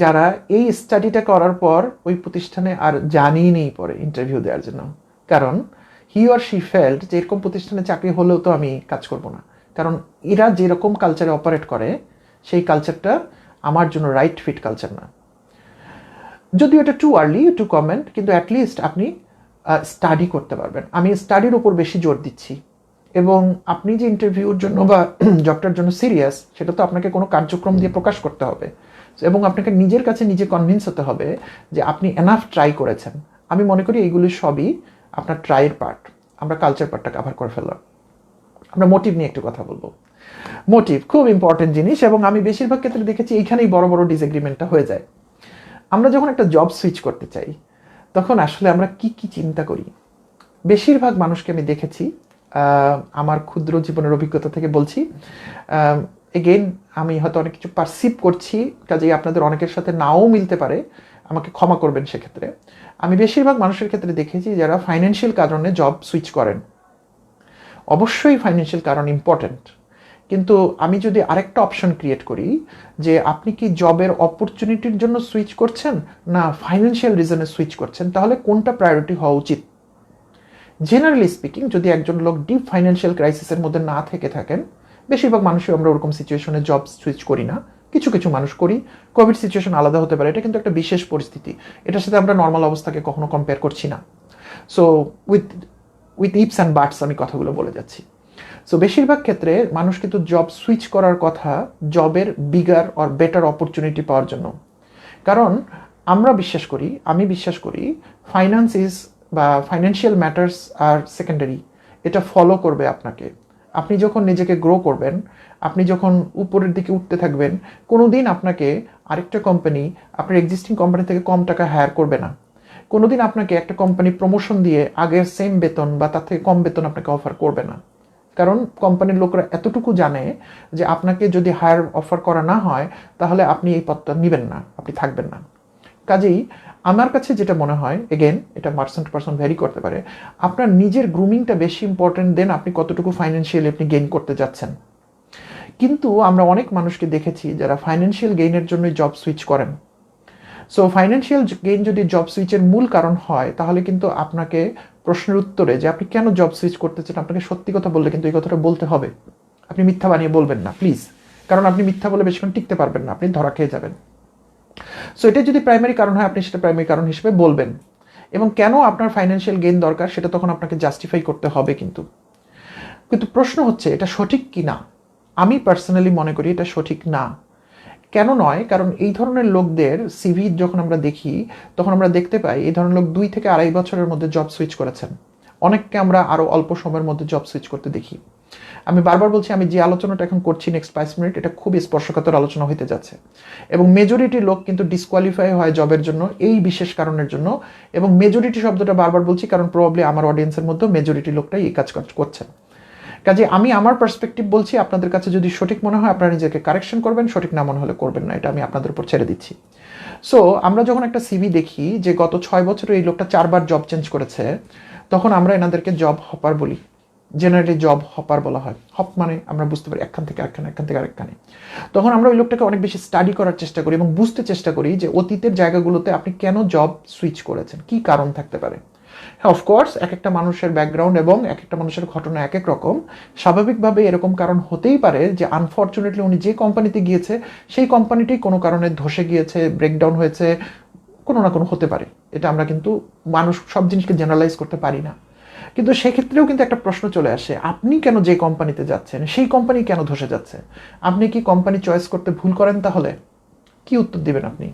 যারা এই স্টাডিটা করার পর ওই প্রতিষ্ঠানে আর জানিই নেই পরে ইন্টারভিউ দেওয়ার জন্য, কারণ হি অর শি ফেল্ট যে এরকম প্রতিষ্ঠানে চাকরি হলেও তো আমি কাজ করব না, কারণ এরা যেরকম কালচারে অপারেট করে সেই কালচারটা আমার জন্য রাইট ফিট কালচার না। যদিও এটা টু আর্লি টু কমেন্ট, কিন্তু অ্যাটলিস্ট আপনি স্টাডি করতে পারবেন। আমি স্টাডির ওপর বেশি জোর দিচ্ছি, এবং আপনি যে ইন্টারভিউর জন্য বা জবটার জন্য সিরিয়াস, সেটা তো আপনাকে কোনো কার্যক্রম দিয়ে প্রকাশ করতে হবে, এবং আপনাকে নিজের কাছে নিজে কনভিন্স হতে হবে যে আপনি এনাফ ট্রাই করেছেন। আমি মনে করি এইগুলি সবই আপনার ট্রাইয়ের পার্ট। আমরা কালচার পার্টটা কভার করে ফেললাম, আমরা মোটিভ নিয়ে একটু কথা বলবো। মোটিভ খুব ইম্পর্টেন্ট জিনিস, এবং আমি বেশিরভাগ ক্ষেত্রে দেখেছি এইখানেই বড় বড় ডিসএগ্রিমেন্টটা হয়ে যায়। আমরা যখন একটা জব সুইচ করতে চাই তখন আসলে আমরা কি কি চিন্তা করি। বেশিরভাগ মানুষকে আমি দেখেছি আমার ক্ষুদ্র জীবনের অভিজ্ঞতা থেকে বলছি। এগেইন আমি হয়তো অনেক কিছু পারসিভ করছি, কাজেই আপনাদের অনেকের সাথে নাও মিলতে পারে, আমাকে ক্ষমা করবেন সেক্ষেত্রে। আমি বেশিরভাগ মানুষের ক্ষেত্রে দেখেছি যারা ফাইন্যান্সিয়াল কারণে জব সুইচ করেন। অবশ্যই ফাইন্যান্সিয়াল কারণ ইম্পর্ট্যান্ট, কিন্তু আমি যদি আরেকটা অপশন ক্রিয়েট করি যে আপনি কি জবের অপরচুনিটির জন্য সুইচ করছেন না ফাইন্যান্সিয়াল রিজনে সুইচ করছেন, তাহলে কোনটা প্রায়োরিটি হওয়া উচিত? জেনারেলি স্পিকিং, যদি একজন লোক ডিপ ফাইন্যান্সিয়াল ক্রাইসিসের মধ্যে না থেকে থাকেন, বেশিরভাগ মানুষই আমরা ওরকম সিচুয়েশনে জব সুইচ করি না, কিছু কিছু মানুষ করি। কোভিড সিচুয়েশন আলাদা হতে পারে, এটা কিন্তু একটা বিশেষ পরিস্থিতি, এটার সাথে আমরা নর্মাল অবস্থাকে কখনো কম্পেয়ার করছি না। So with with ifs and বাটস আমি কথাগুলো বলে যাচ্ছি। সো বেশিরভাগ ক্ষেত্রে মানুষ কিন্তু জব সুইচ করার কথা জবের বিগার অর বেটার অপরচুনিটি পাওয়ার জন্য। কারণ আমি বিশ্বাস করি ফাইন্যান্স ইজ বা ফাইন্যান্সিয়াল ম্যাটার্স আর সেকেন্ডারি, এটা ফলো করবে আপনাকে। আপনি যখন নিজেকে গ্রো করবেন, আপনি যখন উপরের দিকে উঠতে থাকবেন, কোনো দিন আপনাকে আরেকটা কোম্পানি আপনার এক্সিস্টিং কোম্পানি থেকে কম টাকা হায়ার করবে না। কোনোদিন আপনাকে একটা কোম্পানি প্রমোশন দিয়ে আগের সেম বেতন বা তার থেকে কম বেতন আপনাকে অফার করবে না। কারণ কোম্পানির লোকরা এতটুকু জানে যে আপনাকে যদি হায়ার অফার করা না হয় তাহলে আপনি এই পদটা নেবেন না, আপনি থাকবেন না। কাজেই আমার কাছে যেটা মনে হয়, এগেন এটা পার্সন টু পার্সন ভ্যারি করতে পারে, আপনার নিজের গ্রুমিংটা বেশি ইম্পর্টেন্ট দেন আপনি কতটুকু ফাইন্যান্সিয়ালি আপনি গেইন করতে যাচ্ছেন। কিন্তু আমরা অনেক মানুষকে দেখেছি যারা ফাইন্যান্সিয়াল গেইনের জন্যই জব সুইচ করেন। সো ফাইন্যান্সিয়াল গেইন যদি জব সুইচের মূল কারণ হয়, তাহলে কিন্তু আপনাকে প্রশ্নের উত্তরে যে আপনি কেন জব সুইচ করতে চান, আপনাকে সত্যি কথা বললে কিন্তু এই কথাটা বলতে হবে। আপনি মিথ্যা বানিয়ে বলবেন না প্লিজ, কারণ আপনি মিথ্যা বলে বেশিক্ষণ টিকতে পারবেন না, আপনি ধরা খেয়ে যাবেন। সো এটা যদি প্রাইমারি কারণ হয়, আপনি সেটা প্রাইমারি কারণ হিসেবে বলবেন, এবং কেন আপনার ফাইন্যান্সিয়াল গেইন দরকার সেটা তখন আপনাকে জাস্টিফাই করতে হবে। কিন্তু কিন্তু প্রশ্ন হচ্ছে এটা সঠিক কি না। আমি পার্সোনালি মনে করি এটা সঠিক না। কেন নয়? কারণ এই ধরনের লোকদের সিভি যখন আমরা দেখি, তখন আমরা দেখতে পাই এই ধরনের লোক 2 থেকে 2.5 বছরের মধ্যে জব সুইচ করেছেন। অনেককে আমরা আরও অল্প সময়ের মধ্যে জব সুইচ করতে দেখি। আমি বারবার বলছি, আমি যে আলোচনাটা এখন করছি নেক্সট 5 মিনিট, এটা খুবই স্পর্শকাতর আলোচনা হতে যাচ্ছে, এবং মেজরিটি লোক কিন্তু ডিসকোয়ালিফাই হয় জবের জন্য এই বিশেষ কারণের জন্য। এবং মেজরিটি শব্দটা বারবার বলছি কারণ প্রবাবলি আমার অডিয়েন্সের মধ্যে মেজরিটি লোকটাই এই কাজ করছেন। কাজে আমি আমার পার্সপেক্টিভ বলছি, আপনাদের কাছে যদি সঠিক মনে হয় আপনারা নিজেকে কারেকশন করবেন, সঠিক না মনে হলে করবেন না, এটা আমি আপনাদের উপর ছেড়ে দিচ্ছি। সো আমরা যখন একটা সিভি দেখি যে গত 6 বছরে এই লোকটা 4বার জব চেঞ্জ করেছে, তখন আমরা এনাদেরকে জব হপার বলি। জেনারেলি জব হপার বলা হয়। হপ মানে আমরা বুঝতে পারি একখান থেকে আরেকখানে, একখান থেকে আরেকখানে। তখন আমরা ওই লোকটাকে অনেক বেশি স্টাডি করার চেষ্টা করি এবং বুঝতে চেষ্টা করি যে অতীতের জায়গাগুলোতে আপনি কেন জব সুইচ করেছেন, কি কারণ থাকতে পারে। হ্যাঁ, অফকোর্স এক একটা মানুষের ব্যাকগ্রাউন্ড এবং এক একটা মানুষের ঘটনা এক এক রকম। স্বাভাবিকভাবে এরকম কারণ হতেই পারে যে আনফর্চুনেটলি উনি যে কোম্পানিতে গিয়েছে সেই কোম্পানিটাই কোনো কারণে ধসে গিয়েছে, ব্রেকডাউন হয়েছে, কোনো না কোনো হতে পারে। এটা আমরা কিন্তু মানুষ সব জিনিসকে জেনারেলাইজ করতে পারি না। কিন্তু সেক্ষেত্রেও কিন্তু একটা প্রশ্ন চলে আসে, আপনি কেন যে কোম্পানিতে যাচ্ছেন সেই কোম্পানি কেন ধসে যাচ্ছে? আপনি কি কোম্পানি চয়েস করতে ভুল করেন? তাহলে কি উত্তর দিবেন আপনি?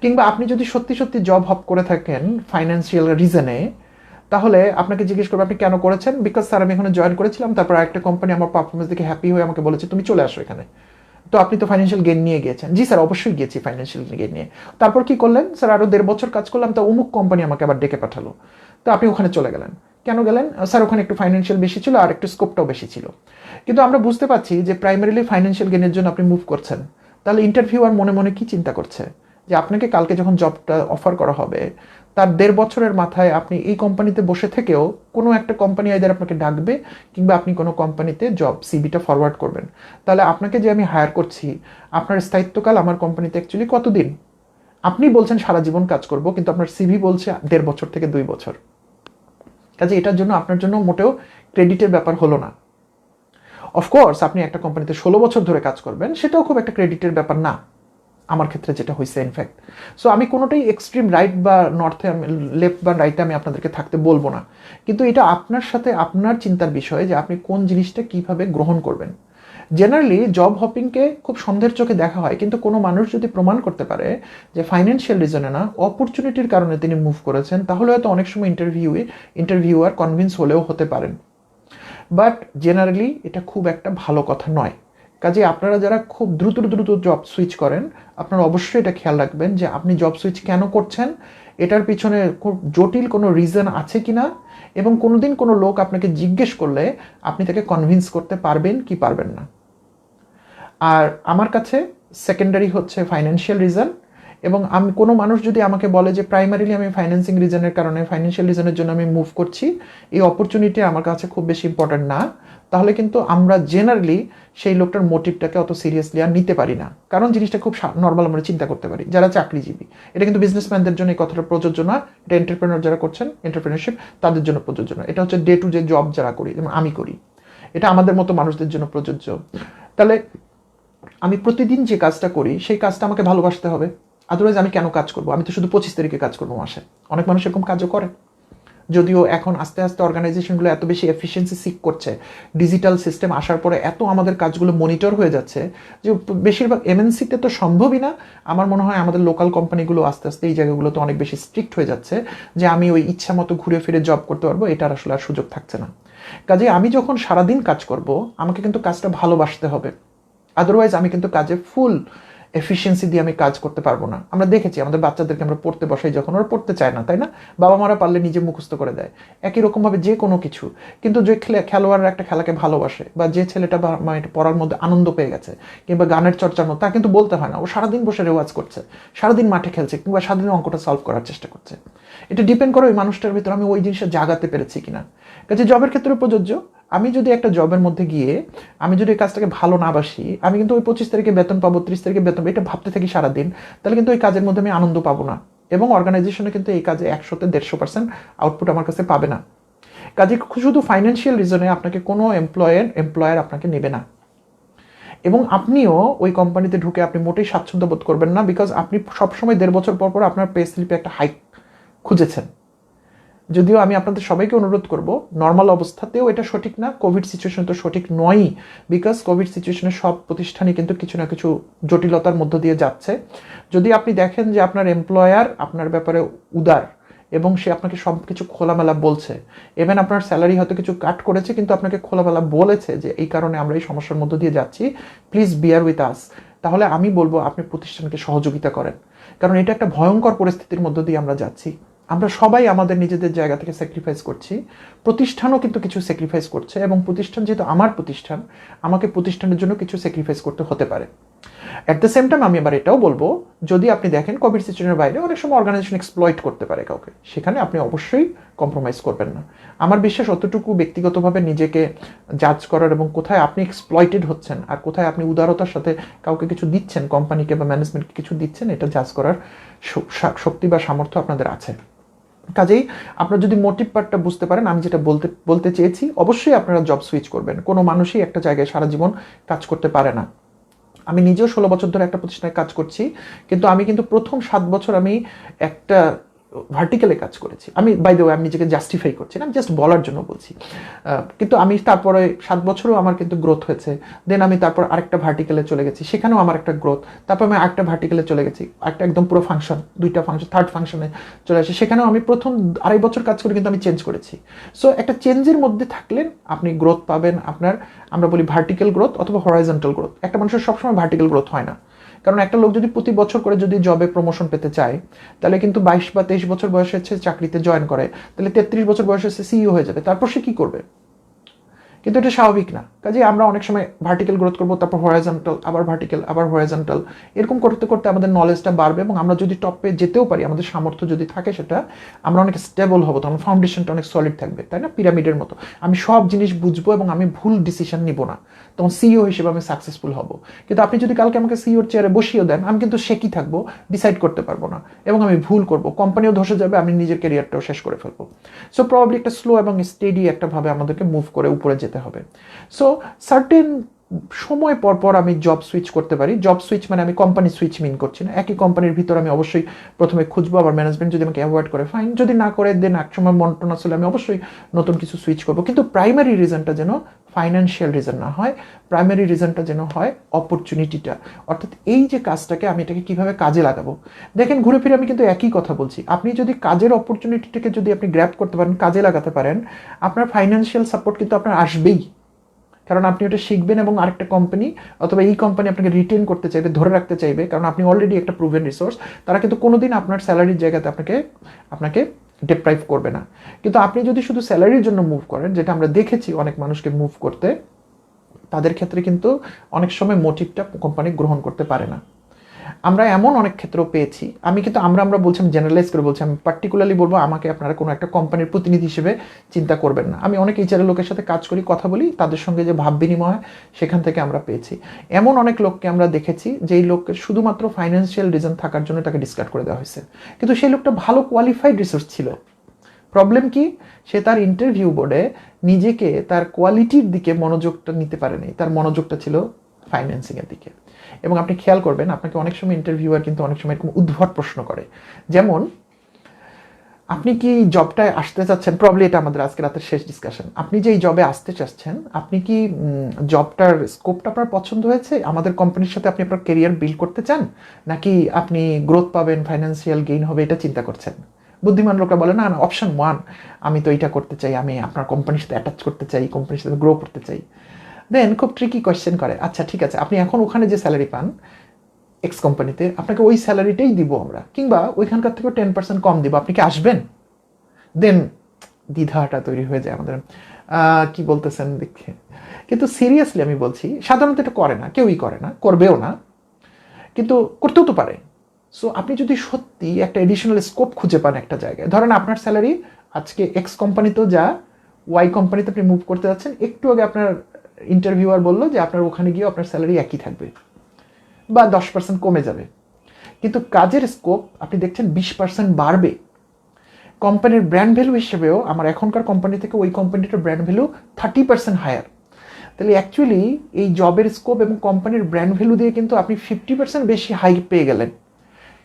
কিংবা আপনি যদি সত্যি সত্যি জব হপ করে থাকেন ফাইন্যান্সিয়াল রিজনে, তাহলে আপনাকে জিজ্ঞেস করবে আপনি কেন করেছেন। বিকজ স্যার আমি এখানে জয়েন করেছিলাম, তারপর একটা কোম্পানি আমার পারফরমেন্স দেখে হ্যাপি হয়ে আমাকে বলেছে তুমি চলে আসো এখানে, তো আপনি তো ফাইন্যান্সিয়াল গেইন নিয়ে গিয়েছেন। জি স্যার, অবশ্যই গিয়েছি ফাইন্যান্সিয়াল গেইন নিয়ে। তারপর কি করলেন? স্যার আরও 1.5 বছর কাজ করলাম, তো অমুক কোম্পানি আমাকে আবার ডেকে পাঠালো, তো আপনি ওখানে চলে গেলেন। কেন গেলেন? স্যার ওখানে একটু ফাইন্যান্সিয়াল বেশি ছিল আর একটু স্কোপটাও বেশি ছিল। কিন্তু আমরা বুঝতে পারছি যে প্রাইমারিলি ফাইন্যান্সিয়াল গেইনের জন্য আপনি মুভ করছেন। তাহলে ইন্টারভিউয়ার মনে মনে কি চিন্তা করছে যে আপনাকে কালকে যখন জবটা অফার করা হবে তার 1.5 বছরের মাথায় আপনি এই কোম্পানিতে বসে থেকেও কোনো একটা কোম্পানি আইদার আপনাকে ডাকবে কিংবা আপনি কোনো কোম্পানিতে জব সিভিটা ফরওয়ার্ড করবেন। তাহলে আপনাকে যে আমি হায়ার করছি, আপনার স্থায়িত্বকাল আমার কোম্পানিতে অ্যাকচুয়ালি কতদিন? আপনি বলছেন সারা জীবন কাজ করব, কিন্তু আপনার সিভি বলছে 1.5 বছর থেকে 2 বছর। কাজে এটার জন্য আপনার জন্য মোটেও ক্রেডিটের ব্যাপার হলো না। অফকোর্স আপনি একটা কোম্পানিতে 16 বছর ধরে কাজ করবেন, সেটাও খুব একটা ক্রেডিটের ব্যাপার না আমার ক্ষেত্রে যেটা হয়েছে ইনফ্যাক্ট। সো আমি কোনোটাই এক্সট্রিম রাইট বা নর্থে লেফট বা রাইটে আমি আপনাদেরকে থাকতে বলবো না, কিন্তু এটা আপনার সাথে আপনার চিন্তার বিষয় যে আপনি কোন জিনিসটা কিভাবে গ্রহণ করবেন। জেনারেলি জব হপিংকে খুব সন্দেহের চোখে দেখা হয়, কিন্তু কোনো মানুষ যদি প্রমাণ করতে পারে যে ফাইন্যান্সিয়াল রিজনে না অপরচুনিটির কারণে তিনি মুভ করেছেন, তাহলে হয়তো অনেক সময় ইন্টারভিউয়ার কনভিন্স হলেও হতে পারেন। বাট জেনারেলি এটা খুব একটা ভালো কথা নয়, কাজে আপনারা যারা খুব দ্রুত দ্রুত জব সুইচ করেন, আপনারা অবশ্যই এটা খেয়াল রাখবেন যে আপনি জব সুইচ কেন করছেন, এটার পিছনে খুব জটিল কোনো রিজন আছে কি না, এবং কোনোদিন কোনো লোক আপনাকে জিজ্ঞেস করলে আপনি তাকে কনভিন্স করতে পারবেন কি পারবেন না। আর আমার কাছে সেকেন্ডারি হচ্ছে ফাইন্যান্সিয়াল রিজন, এবং আমি কোনো মানুষ যদি আমাকে বলে যে প্রাইমারিলি আমি ফাইন্যান্সিং রিজনের কারণে, ফাইন্যান্সিয়াল রিজনের জন্য আমি মুভ করছি, এই অপরচুনিটি আমার কাছে খুব বেশি ইম্পর্ট্যান্ট না, তাহলে কিন্তু আমরা জেনারেলি সেই লোকটার মোটিভটাকে অত সিরিয়াসলি আর নিতে পারি না, কারণ জিনিসটা খুব নর্মাল আমরা চিন্তা করতে পারি যারা চাকরিজীবী। এটা কিন্তু বিজনেসম্যানদের জন্য এই কথাটা প্রযোজ্য না, এটা এন্টারপ্রেনার যারা করছেন, এন্টারপ্রেনারশিপ, তাদের জন্য প্রযোজ্য না। এটা হচ্ছে ডে টু ডে জব যারা করি, যেমন আমি করি, এটা আমাদের মতো মানুষদের জন্য প্রযোজ্য। তাহলে আমি প্রতিদিন যে কাজটা করি সেই কাজটা আমাকে ভালোবাসতে হবে, আদারওয়াইজ আমি কেন কাজ করবো? আমি তো শুধু 25 তারিখে কাজ করবো মাসে। অনেক মানুষ এরকম কাজও করে, যদিও এখন আস্তে আস্তে অর্গানাইজেশনগুলো এত বেশি এফিসিয়েন্সি সিক করছে, ডিজিটাল সিস্টেম আসার পরে এত আমাদের কাজগুলো মনিটর হয়ে যাচ্ছে যে বেশিরভাগ এমএনসিতে তো সম্ভবই না। আমার মনে হয় আমাদের লোকাল কোম্পানিগুলো আস্তে আস্তে এই জায়গাগুলোতে অনেক বেশি স্ট্রিক্ট হয়ে যাচ্ছে যে আমি ওই ইচ্ছা মতো ঘুরে ফিরে জব করতে পারবো, এটার আসলে আর সুযোগ থাকছে না। কাজে আমি যখন সারাদিন কাজ করব, আমাকে কিন্তু কাজটা ভালোবাসতে হবে, আদারওয়াইজ আমি কিন্তু কাজে ফুল এফিসিয়েন্সি দিয়ে আমি কাজ করতে পারবো না। আমরা দেখেছি আমাদের বাচ্চাদেরকে আমরা পড়তে বসাই, যখন ওরা পড়তে চায় না, তাই না, বাবা মারা পারলে নিজে মুখস্থ করে দেয়, একই রকমভাবে যে কোনো কিছু। কিন্তু যে খেলোয়াড়রা একটা খেলাকে ভালোবাসে, বা যে ছেলেটা পড়ার মধ্যে আনন্দ পেয়ে গেছে, কিংবা গানের চর্চার মধ্যে, তা কিন্তু বলতে হয় না, ও সারাদিন বসে রেওয়াজ করছে, সারাদিন মাঠে খেলছে, কিংবা সারাদিন অঙ্কটা সলভ করার চেষ্টা করছে। এটা ডিপেন্ড করে ওই মানুষটার ভিতরে আমি ওই জিনিসটা জাগাতে পেরেছি কিনা। কাজে জবের ক্ষেত্রে প্রযোজ্য। আমি যদি একটা জবের মধ্যে গিয়ে আমি যদি এই কাজটাকে ভালো না বাসি, আমি কিন্তু ওই 25 তারিখে বেতন পাবো, 30 তারিখে বেতন পাবো, এটা ভাবতে থাকি সারাদিন, তাহলে কিন্তু ওই কাজের মধ্যে আমি আনন্দ পাবো না, এবং অর্গানাইজেশনে কিন্তু এই কাজে 100-তে 150% আউটপুট আমার কাছে পাবে না। কাজে শুধু ফাইন্যান্সিয়াল রিজনে আপনাকে কোনো এমপ্লয়ার আপনাকে নেবে না, এবং আপনিও ওই কোম্পানিতে ঢুকে আপনি মোটেই স্বাচ্ছন্দ্য বোধ করবেন না, বিকজ আপনি সবসময় 1.5 বছর পর পর আপনার পে স্লিপে একটা হাইক খুঁজেছেন। যদিও আমি আপনাদের সবাইকে অনুরোধ করব, নর্মাল অবস্থাতেও এটা সঠিক না, কোভিড সিচুয়েশন তো সঠিক নয়ই, বিকজ কোভিড সিচুয়েশনে সব প্রতিষ্ঠানই কিন্তু কিছু না কিছু জটিলতার মধ্য দিয়ে যাচ্ছে। যদি আপনি দেখেন যে আপনার এমপ্লয়ার আপনার ব্যাপারে উদার, এবং সে আপনাকে সব কিছু খোলামেলা বলছে, ইভেন আপনার স্যালারি হয়তো কিছু কাট করেছে, কিন্তু আপনাকে খোলামেলা বলেছে যে এই কারণে আমরা এই সমস্যার মধ্য দিয়ে যাচ্ছি, প্লিজ বিয়ার উইথ আস, তাহলে আমি বলবো আপনি প্রতিষ্ঠানকে সহযোগিতা করেন, কারণ এটা একটা ভয়ঙ্কর পরিস্থিতির মধ্য দিয়ে আমরা যাচ্ছি। আমরা সবাই আমাদের নিজেদের জায়গা থেকে স্যাক্রিফাইস করছি, প্রতিষ্ঠানও কিন্তু কিছু স্যাক্রিফাইস করছে, এবং প্রতিষ্ঠান যেহেতু আমার প্রতিষ্ঠান, আমাকে প্রতিষ্ঠানের জন্য কিছু স্যাক্রিফাইস করতে হতে পারে। অ্যাট দ্য সেম টাইম আমি এবার এটাও বলবো, যদি আপনি দেখেন কোভিড সিচুয়েশনের বাইরে অনেক সময় অর্গানাইজেশন এক্সপ্লয়েট করতে পারে কাউকে, সেখানে আপনি অবশ্যই কম্প্রোমাইজ করবেন না। আমার বিশ্বাস অতটুকু ব্যক্তিগতভাবে নিজেকে জাজ করার, এবং কোথায় আপনি এক্সপ্লয়েটেড হচ্ছেন আর কোথায় আপনি উদারতার সাথে কাউকে কিছু দিচ্ছেন, কোম্পানিকে বা ম্যানেজমেন্টকে কিছু দিচ্ছেন, এটা জাজ করার শক্তি বা সামর্থ্য আপনাদের আছে। কাজেই আপনারা যদি মোটিভ পার্টটা বুঝতে পারেন, আমি যেটা বলতে চেয়েছি, অবশ্যই আপনারা জব সুইচ করবেন। কোনো মানুষই একটা জায়গায় সারা জীবন কাজ করতে পারে না। আমি নিজেও 16 বছর ধরে একটা প্রতিষ্ঠানে কাজ করছি, কিন্তু আমি কিন্তু প্রথম 7 বছর আমি একটা ভার্টিক্যালে কাজ করেছি। আমি বাই দ্য ওয়ে আমি নিজেকে জাস্টিফাই করছি না, আমি জাস্ট বলার জন্য বলছি। কিন্তু আমি তারপরে 7 বছরও আমার কিন্তু গ্রোথ হয়েছে। দেন আমি তারপর আরেকটা ভার্টিক্যালে চলে গেছি, সেখানেও আমার একটা গ্রোথ। তারপর আমি আরেকটা ভার্টিক্যালে চলে গেছি, একটা একদম পুরো ফাংশন, 2টা ফাংশন, 3rd ফাংশনে চলে আসি। সেখানেও আমি প্রথম 2.5 বছর কাজ করে কিন্তু আমি চেঞ্জ করেছি। সো একটা চেঞ্জের মধ্যে থাকলে আপনি গ্রোথ পাবেন। আপনার আমরা বলি ভার্টিক্যাল গ্রোথ অথবা হরাইজন্টাল গ্রোথ। একটা মানুষের সবসময় ভার্টিক্যাল গ্রোথ হয় না, কারণ একটা লোক যদি প্রতি বছর করে যদি জবে প্রমোশন পেতে চায়, তাহলে কিন্তু 22 বা 23 বছর বয়সে চাকরিতে জয়েন করে, তাহলে 33 বছর বয়সে সে সিইও হয়ে যাবে, তারপর সে কি করবে? কিন্তু এটা স্বাভাবিক না। কাজে আমরা অনেক সময় ভার্টিক্যাল গ্রোথ করবো, তারপর হরাইজন্টাল, আবার ভার্টিক্যাল, আবার হরাইজন্টাল, এরকম করতে করতে আমাদের নলেজটা বাড়বে, এবং আমরা যদি টপে যেতেও পারি, আমাদের সামর্থ্য যদি থাকে, সেটা আমরা অনেক স্টেবল হবো, তখন ফাউন্ডেশনটা অনেক সলিড থাকবে, তাই না? পিরামিডের মতো আমি সব জিনিস বুঝবো এবং আমি ভুল ডিসিশন নিব না, তখন সিইও হিসেবে আমি সাকসেসফুল হব। কিন্তু আপনি যদি কালকে আমাকে সিইওর চেয়ারে বসিয়েও দেন, আমি কিন্তু শেকি থাকবো, ডিসাইড করতে পারবো না, এবং আমি ভুল করবো, কোম্পানিও ধসে যাবে, আমি নিজের ক্যারিয়ারটাও শেষ করে ফেলবো। সো প্রবাবলি একটা স্লো এবং স্টেডি একটা ভাবে আমাদেরকে মুভ করে উপরে যেতে হবে। সো সার্টেন সময় পর পর আমি জব সুইচ করতে পারি। জব সুইচ মানে আমি কোম্পানি সুইচ মিন করছি না, একই কোম্পানির ভিতর আমি অবশ্যই প্রথমে খুঁজবো, আবার ম্যানেজমেন্ট যদি আমাকে অ্যাভয়েড করে ফাইন, যদি না করে দেন এক সময় মন্টন আসলে আমি অবশ্যই নতুন কিছু সুইচ করবো। কিন্তু প্রাইমারি রিজনটা যেন ফাইন্যান্সিয়াল রিজন না হয়, প্রাইমারি রিজনটা যেন হয় অপরচুনিটিটা, অর্থাৎ এই যে কাজটাকে আমি এটাকে কিভাবে কাজে লাগাবো। দেখেন ঘুরে ফিরে আমি কিন্তু একই কথা বলছি, আপনি যদি কাজের অপরচুনিটিটাকে যদি আপনি গ্র্যাব করতে পারেন, কাজে লাগাতে পারেন, আপনার ফাইন্যান্সিয়াল সাপোর্ট কিন্তু আপনার আসবেই। কারণ আপনি ওটা শিখবেন এবং আরেকটা কোম্পানি অথবা এই কোম্পানি আপনাকে রিটেন করতে চাইবে, ধরে রাখতে চাইবে, কারণ আপনি অলরেডি একটা প্রুভেন রিসোর্স। তারা কিন্তু কোনোদিন আপনার স্যালারির জায়গাতে আপনাকে ডিপ্রাইভ করবে না। কিন্তু আপনি যদি শুধু স্যালারির জন্য মুভ করেন, যেটা আমরা দেখেছি অনেক মানুষকে মুভ করতে, তাদের ক্ষেত্রে কিন্তু অনেক সময় মোটিভটা কোম্পানি গ্রহণ করতে পারে না। আমরা এমন অনেক ক্ষেত্রেও পেয়েছি। আমি কিন্তু আমরা বলছি, আমি জেনারেলাইজ করে বলছি, আমি পার্টিকুলারলি বলবো আমাকে আপনারা কোনো একটা কোম্পানির প্রতিনিধি হিসেবে চিন্তা করবেন না। আমি অনেক এইচআরের লোকের সাথে কাজ করি, কথা বলি, তাদের সঙ্গে যে ভাব বিনিময় হয় সেখান থেকে আমরা পেয়েছি। এমন অনেক লোককে আমরা দেখেছি যেই লোককে শুধুমাত্র ফাইন্যান্সিয়াল রিজন থাকার জন্য তাকে ডিসকার্ড করে দেওয়া হয়েছে, কিন্তু সেই লোকটা ভালো কোয়ালিফাইড রিসোর্স ছিল। প্রবলেম কি, সে তার ইন্টারভিউ বোর্ডে নিজেকে তার কোয়ালিটির দিকে মনোযোগটা নিতে পারেনি, তার মনোযোগটা ছিল ফাইন্যান্সিংয়ের দিকে। এবং আপনি খেয়াল করবেন, আপনাকে অনেক সময় ইন্টারভিউয়ার কিন্তু অনেক সময় এরকম উদ্ভট প্রশ্ন করে, যেমন আপনি কি জবটায় আসতে চাচ্ছেন, প্রবলি এটা আমাদের আজকে রাতের শেষ ডিসকাশন, আপনি যে এই জবে আসতে চাচ্ছেন, আপনি কি জবটার স্কোপটা আপনার পছন্দ হয়েছে, আমাদের কোম্পানির সাথে আপনি আপনার কেরিয়ার বিল্ড করতে চান, নাকি আপনি গ্রোথ পাবেন, ফাইন্যান্সিয়াল গেইন হবে, এটা চিন্তা করছেন? বুদ্ধিমান লোকরা বলে না, অপশন 1, আমি তো এটা করতে চাই, আমি আপনার কোম্পানির সাথে অ্যাটাচ করতে চাই, কোম্পানির সাথে গ্রো করতে চাই। দেন খুব ট্রিকি কোয়েশ্চেন করে, আচ্ছা ঠিক আছে, আপনি এখন ওখানে যে স্যালারি পান এক্স কোম্পানিতে, আপনাকে ওই স্যালারিটাই দিব আমরা, কিংবা ওইখানকার থেকেও 10% কম দিব, আপনি কি আসবেন? দেন দ্বিধাটা তৈরি হয়ে যায় আমাদের, কি বলতেছেন দেখে। কিন্তু সিরিয়াসলি আমি বলছি, সাধারণত এটা করে না, কেউই করে না, করবেও না, কিন্তু করতেও তো পারে। সো আপনি যদি সত্যি একটা এডিশনাল স্কোপ খুঁজে পান একটা জায়গায়, ধরেন আপনার স্যালারি আজকে এক্স কোম্পানিতেও যা, ওয়াই কোম্পানিতে আপনি মুভ করতে যাচ্ছেন, একটু আগে আপনার ইন্টারভিউয়ার বললো যে আপনার ওখানে গিয়ে আপনার স্যালারি একই থাকবে বা 10% কমে যাবে, কিন্তু কাজের স্কোপ আপনি দেখছেন 20% বাড়বে। কোম্পানির ব্র্যান্ড ভ্যালু হিসেবেও আমার এখনকার কোম্পানি থেকে ওই কোম্পানিটার ব্র্যান্ড ভ্যালু 30% হায়ার। তাহলে অ্যাকচুয়ালি এই জবের স্কোপ এবং কোম্পানির ব্র্যান্ড ভ্যালু দিয়ে কিন্তু আপনি 50% বেশি হাই পেয়ে গেলেন,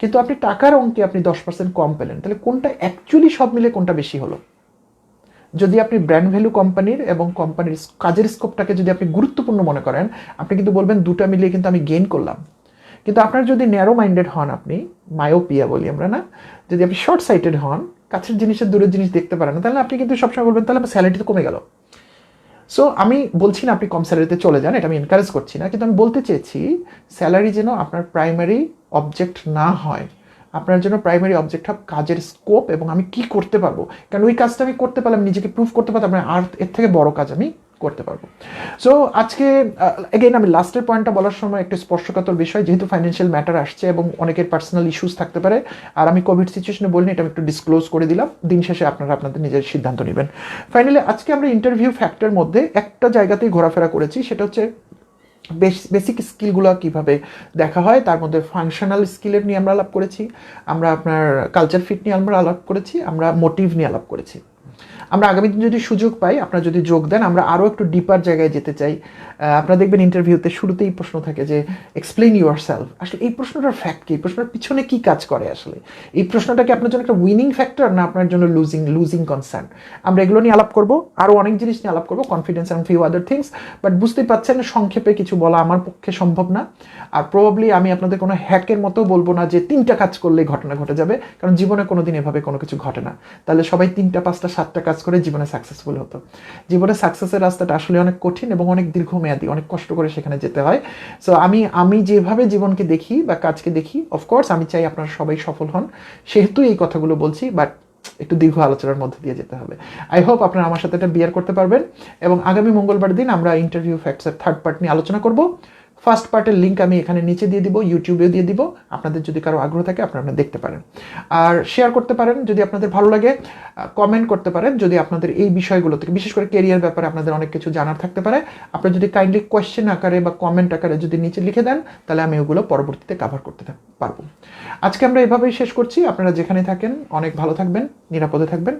কিন্তু আপনি টাকার অঙ্কে আপনি 10% কম পেলেন। তাহলে কোনটা অ্যাকচুয়ালি সব মিলে কোনটা বেশি হলো? যদি আপনি ব্র্যান্ড ভ্যালু কোম্পানির এবং কোম্পানির কাজের স্কোপটাকে যদি আপনি গুরুত্বপূর্ণ মনে করেন, আপনি কিন্তু বলবেন দুটা মিলিয়ে কিন্তু আমি গেইন করলাম। কিন্তু আপনার যদি ন্যারো মাইন্ডেড হন, আপনি মায়োপিয়া বলি আমরা না, যদি আপনি শর্ট সাইটেড হন, কাছের জিনিসের দূরের জিনিস দেখতে পারেন না, তাহলে আপনি কিন্তু সবসময় বলবেন তাহলে আমার স্যালারি তো কমে গেল। সো আমি বলছি না আপনি কম স্যালারিতে চলে যান, এটা আমি এনকারেজ করছি না, কিন্তু আমি বলতে চেয়েছি স্যালারি যেন আপনার প্রাইমারি অবজেক্ট না হয়। আপনার জন্য প্রাইমারি অবজেক্ট হবে কাজের স্কোপ এবং আমি কি করতে পারবো, কারণ ওই কাজটা আমি করতে পারলাম, নিজেকে প্রুভ করতে পারতাম, আর এর থেকে বড় কাজ আমি করতে পারবো। সো আজকে এগেইন আমি লাস্টের পয়েন্টটা বলার সময় একটু স্পর্শকাতর বিষয়, যেহেতু ফাইন্যান্সিয়াল ম্যাটার আসছে এবং অনেকের পার্সোনাল ইস্যুস থাকতে পারে, আর আমি কোভিড সিচুয়েশনে বলিনি, এটা আমি একটু ডিসক্লোজ করে দিলাম, দিন শেষে আপনারা আপনাদের নিজের সিদ্ধান্ত নেবেন। ফাইনালি আজকে আমরা ইন্টারভিউ ফ্যাক্টরের মধ্যে একটা জায়গাতেই ঘোরাফেরা করেছি, সেটা হচ্ছে বেসিক স্কিলগুলো কীভাবে দেখা হয়, তার মধ্যে ফাংশনাল স্কিলের নিয়ে আমরা আলাপ করেছি, আমরা আপনার কালচার ফিট নিয়ে আমরা আলাপ করেছি, আমরা মোটিভ নিয়ে আলাপ করেছি। আমরা আগামী দিন যদি সুযোগ পাই, আপনারা যদি যোগ দেন, আমরা আরও একটু ডিপার জায়গায় যেতে চাই। আপনারা দেখবেন ইন্টারভিউতে শুরুতেই প্রশ্ন থাকে যে এক্সপ্লেইন ইউর সেলফ। আসলে এই প্রশ্নটার ফ্যাক্ট কি, এই প্রশ্নের পিছনে কি কাজ করে, আসলে এই প্রশ্নটা কি আপনার জন্য একটা উইনিং ফ্যাক্টর না আপনার জন্য লুজিং কনসার্ন। আমরা এগুলো নিয়ে আলাপ করবো, আরও অনেক জিনিস নিয়ে আলাপ করবো, confidence and few other things. But বুঝতেই পারছেন সংক্ষেপে কিছু বলা আমার পক্ষে সম্ভব না, আর প্রবাবলি আমি আপনাদের কোনো হ্যাকের মতো বলবো না যে 3টা কাজ করলেই ঘটনা ঘটে যাবে, কারণ জীবনে কোনোদিন এভাবে কোনো কিছু ঘটে না। তাহলে সবাই 3টা 5টা 7টা কাজ করে জীবনে সাকসেসফুল হতো। জীবনে সাকসেসের রাস্তাটা আসলে অনেক কঠিন এবং অনেক দীর্ঘমেয়াদী, অনেক কষ্ট করে সেখানে যেতে হয়। সো আমি যেভাবে জীবনকে দেখি বা কাজকে দেখি, অফকোর্স আমি চাই আপনারা সবাই সফল হন, সেহেতু এই কথাগুলো বলছি, বাট একটু দীর্ঘ আলোচনার মধ্যে দিয়ে যেতে হবে। আই হোপ আপনারা আমার সাথে এটা বিয়ার করতে পারবেন, এবং আগামী মঙ্গলবার দিন আমরা ইন্টারভিউ ফ্যাক্টসের 3rd পার্ট নিয়ে আলোচনা করব। ফার্স্ট পার্টের লিঙ্ক আমি এখানে নিচে দিয়ে দিব, ইউটিউবেও দিয়ে দিব, আপনাদের যদি কারো আগ্রহ থাকে আপনারা দেখতে পারেন, আর শেয়ার করতে পারেন যদি আপনাদের ভালো লাগে, কমেন্ট করতে পারেন যদি আপনাদের এই বিষয়গুলো থেকে, বিশেষ করে কেরিয়ার ব্যাপারে আপনাদের অনেক কিছু জানার থাকতে পারে। আপনারা যদি কাইন্ডলি কোয়েশ্চেন আকারে বা কমেন্ট আকারে যদি নিচে লিখে দেন, তাহলে আমি ওগুলো পরবর্তীতে কভার করতে পারবো। আজকে আমরা এভাবেই শেষ করছি। আপনারা যেখানে থাকেন অনেক ভালো থাকবেন, নিরাপদে থাকবেন।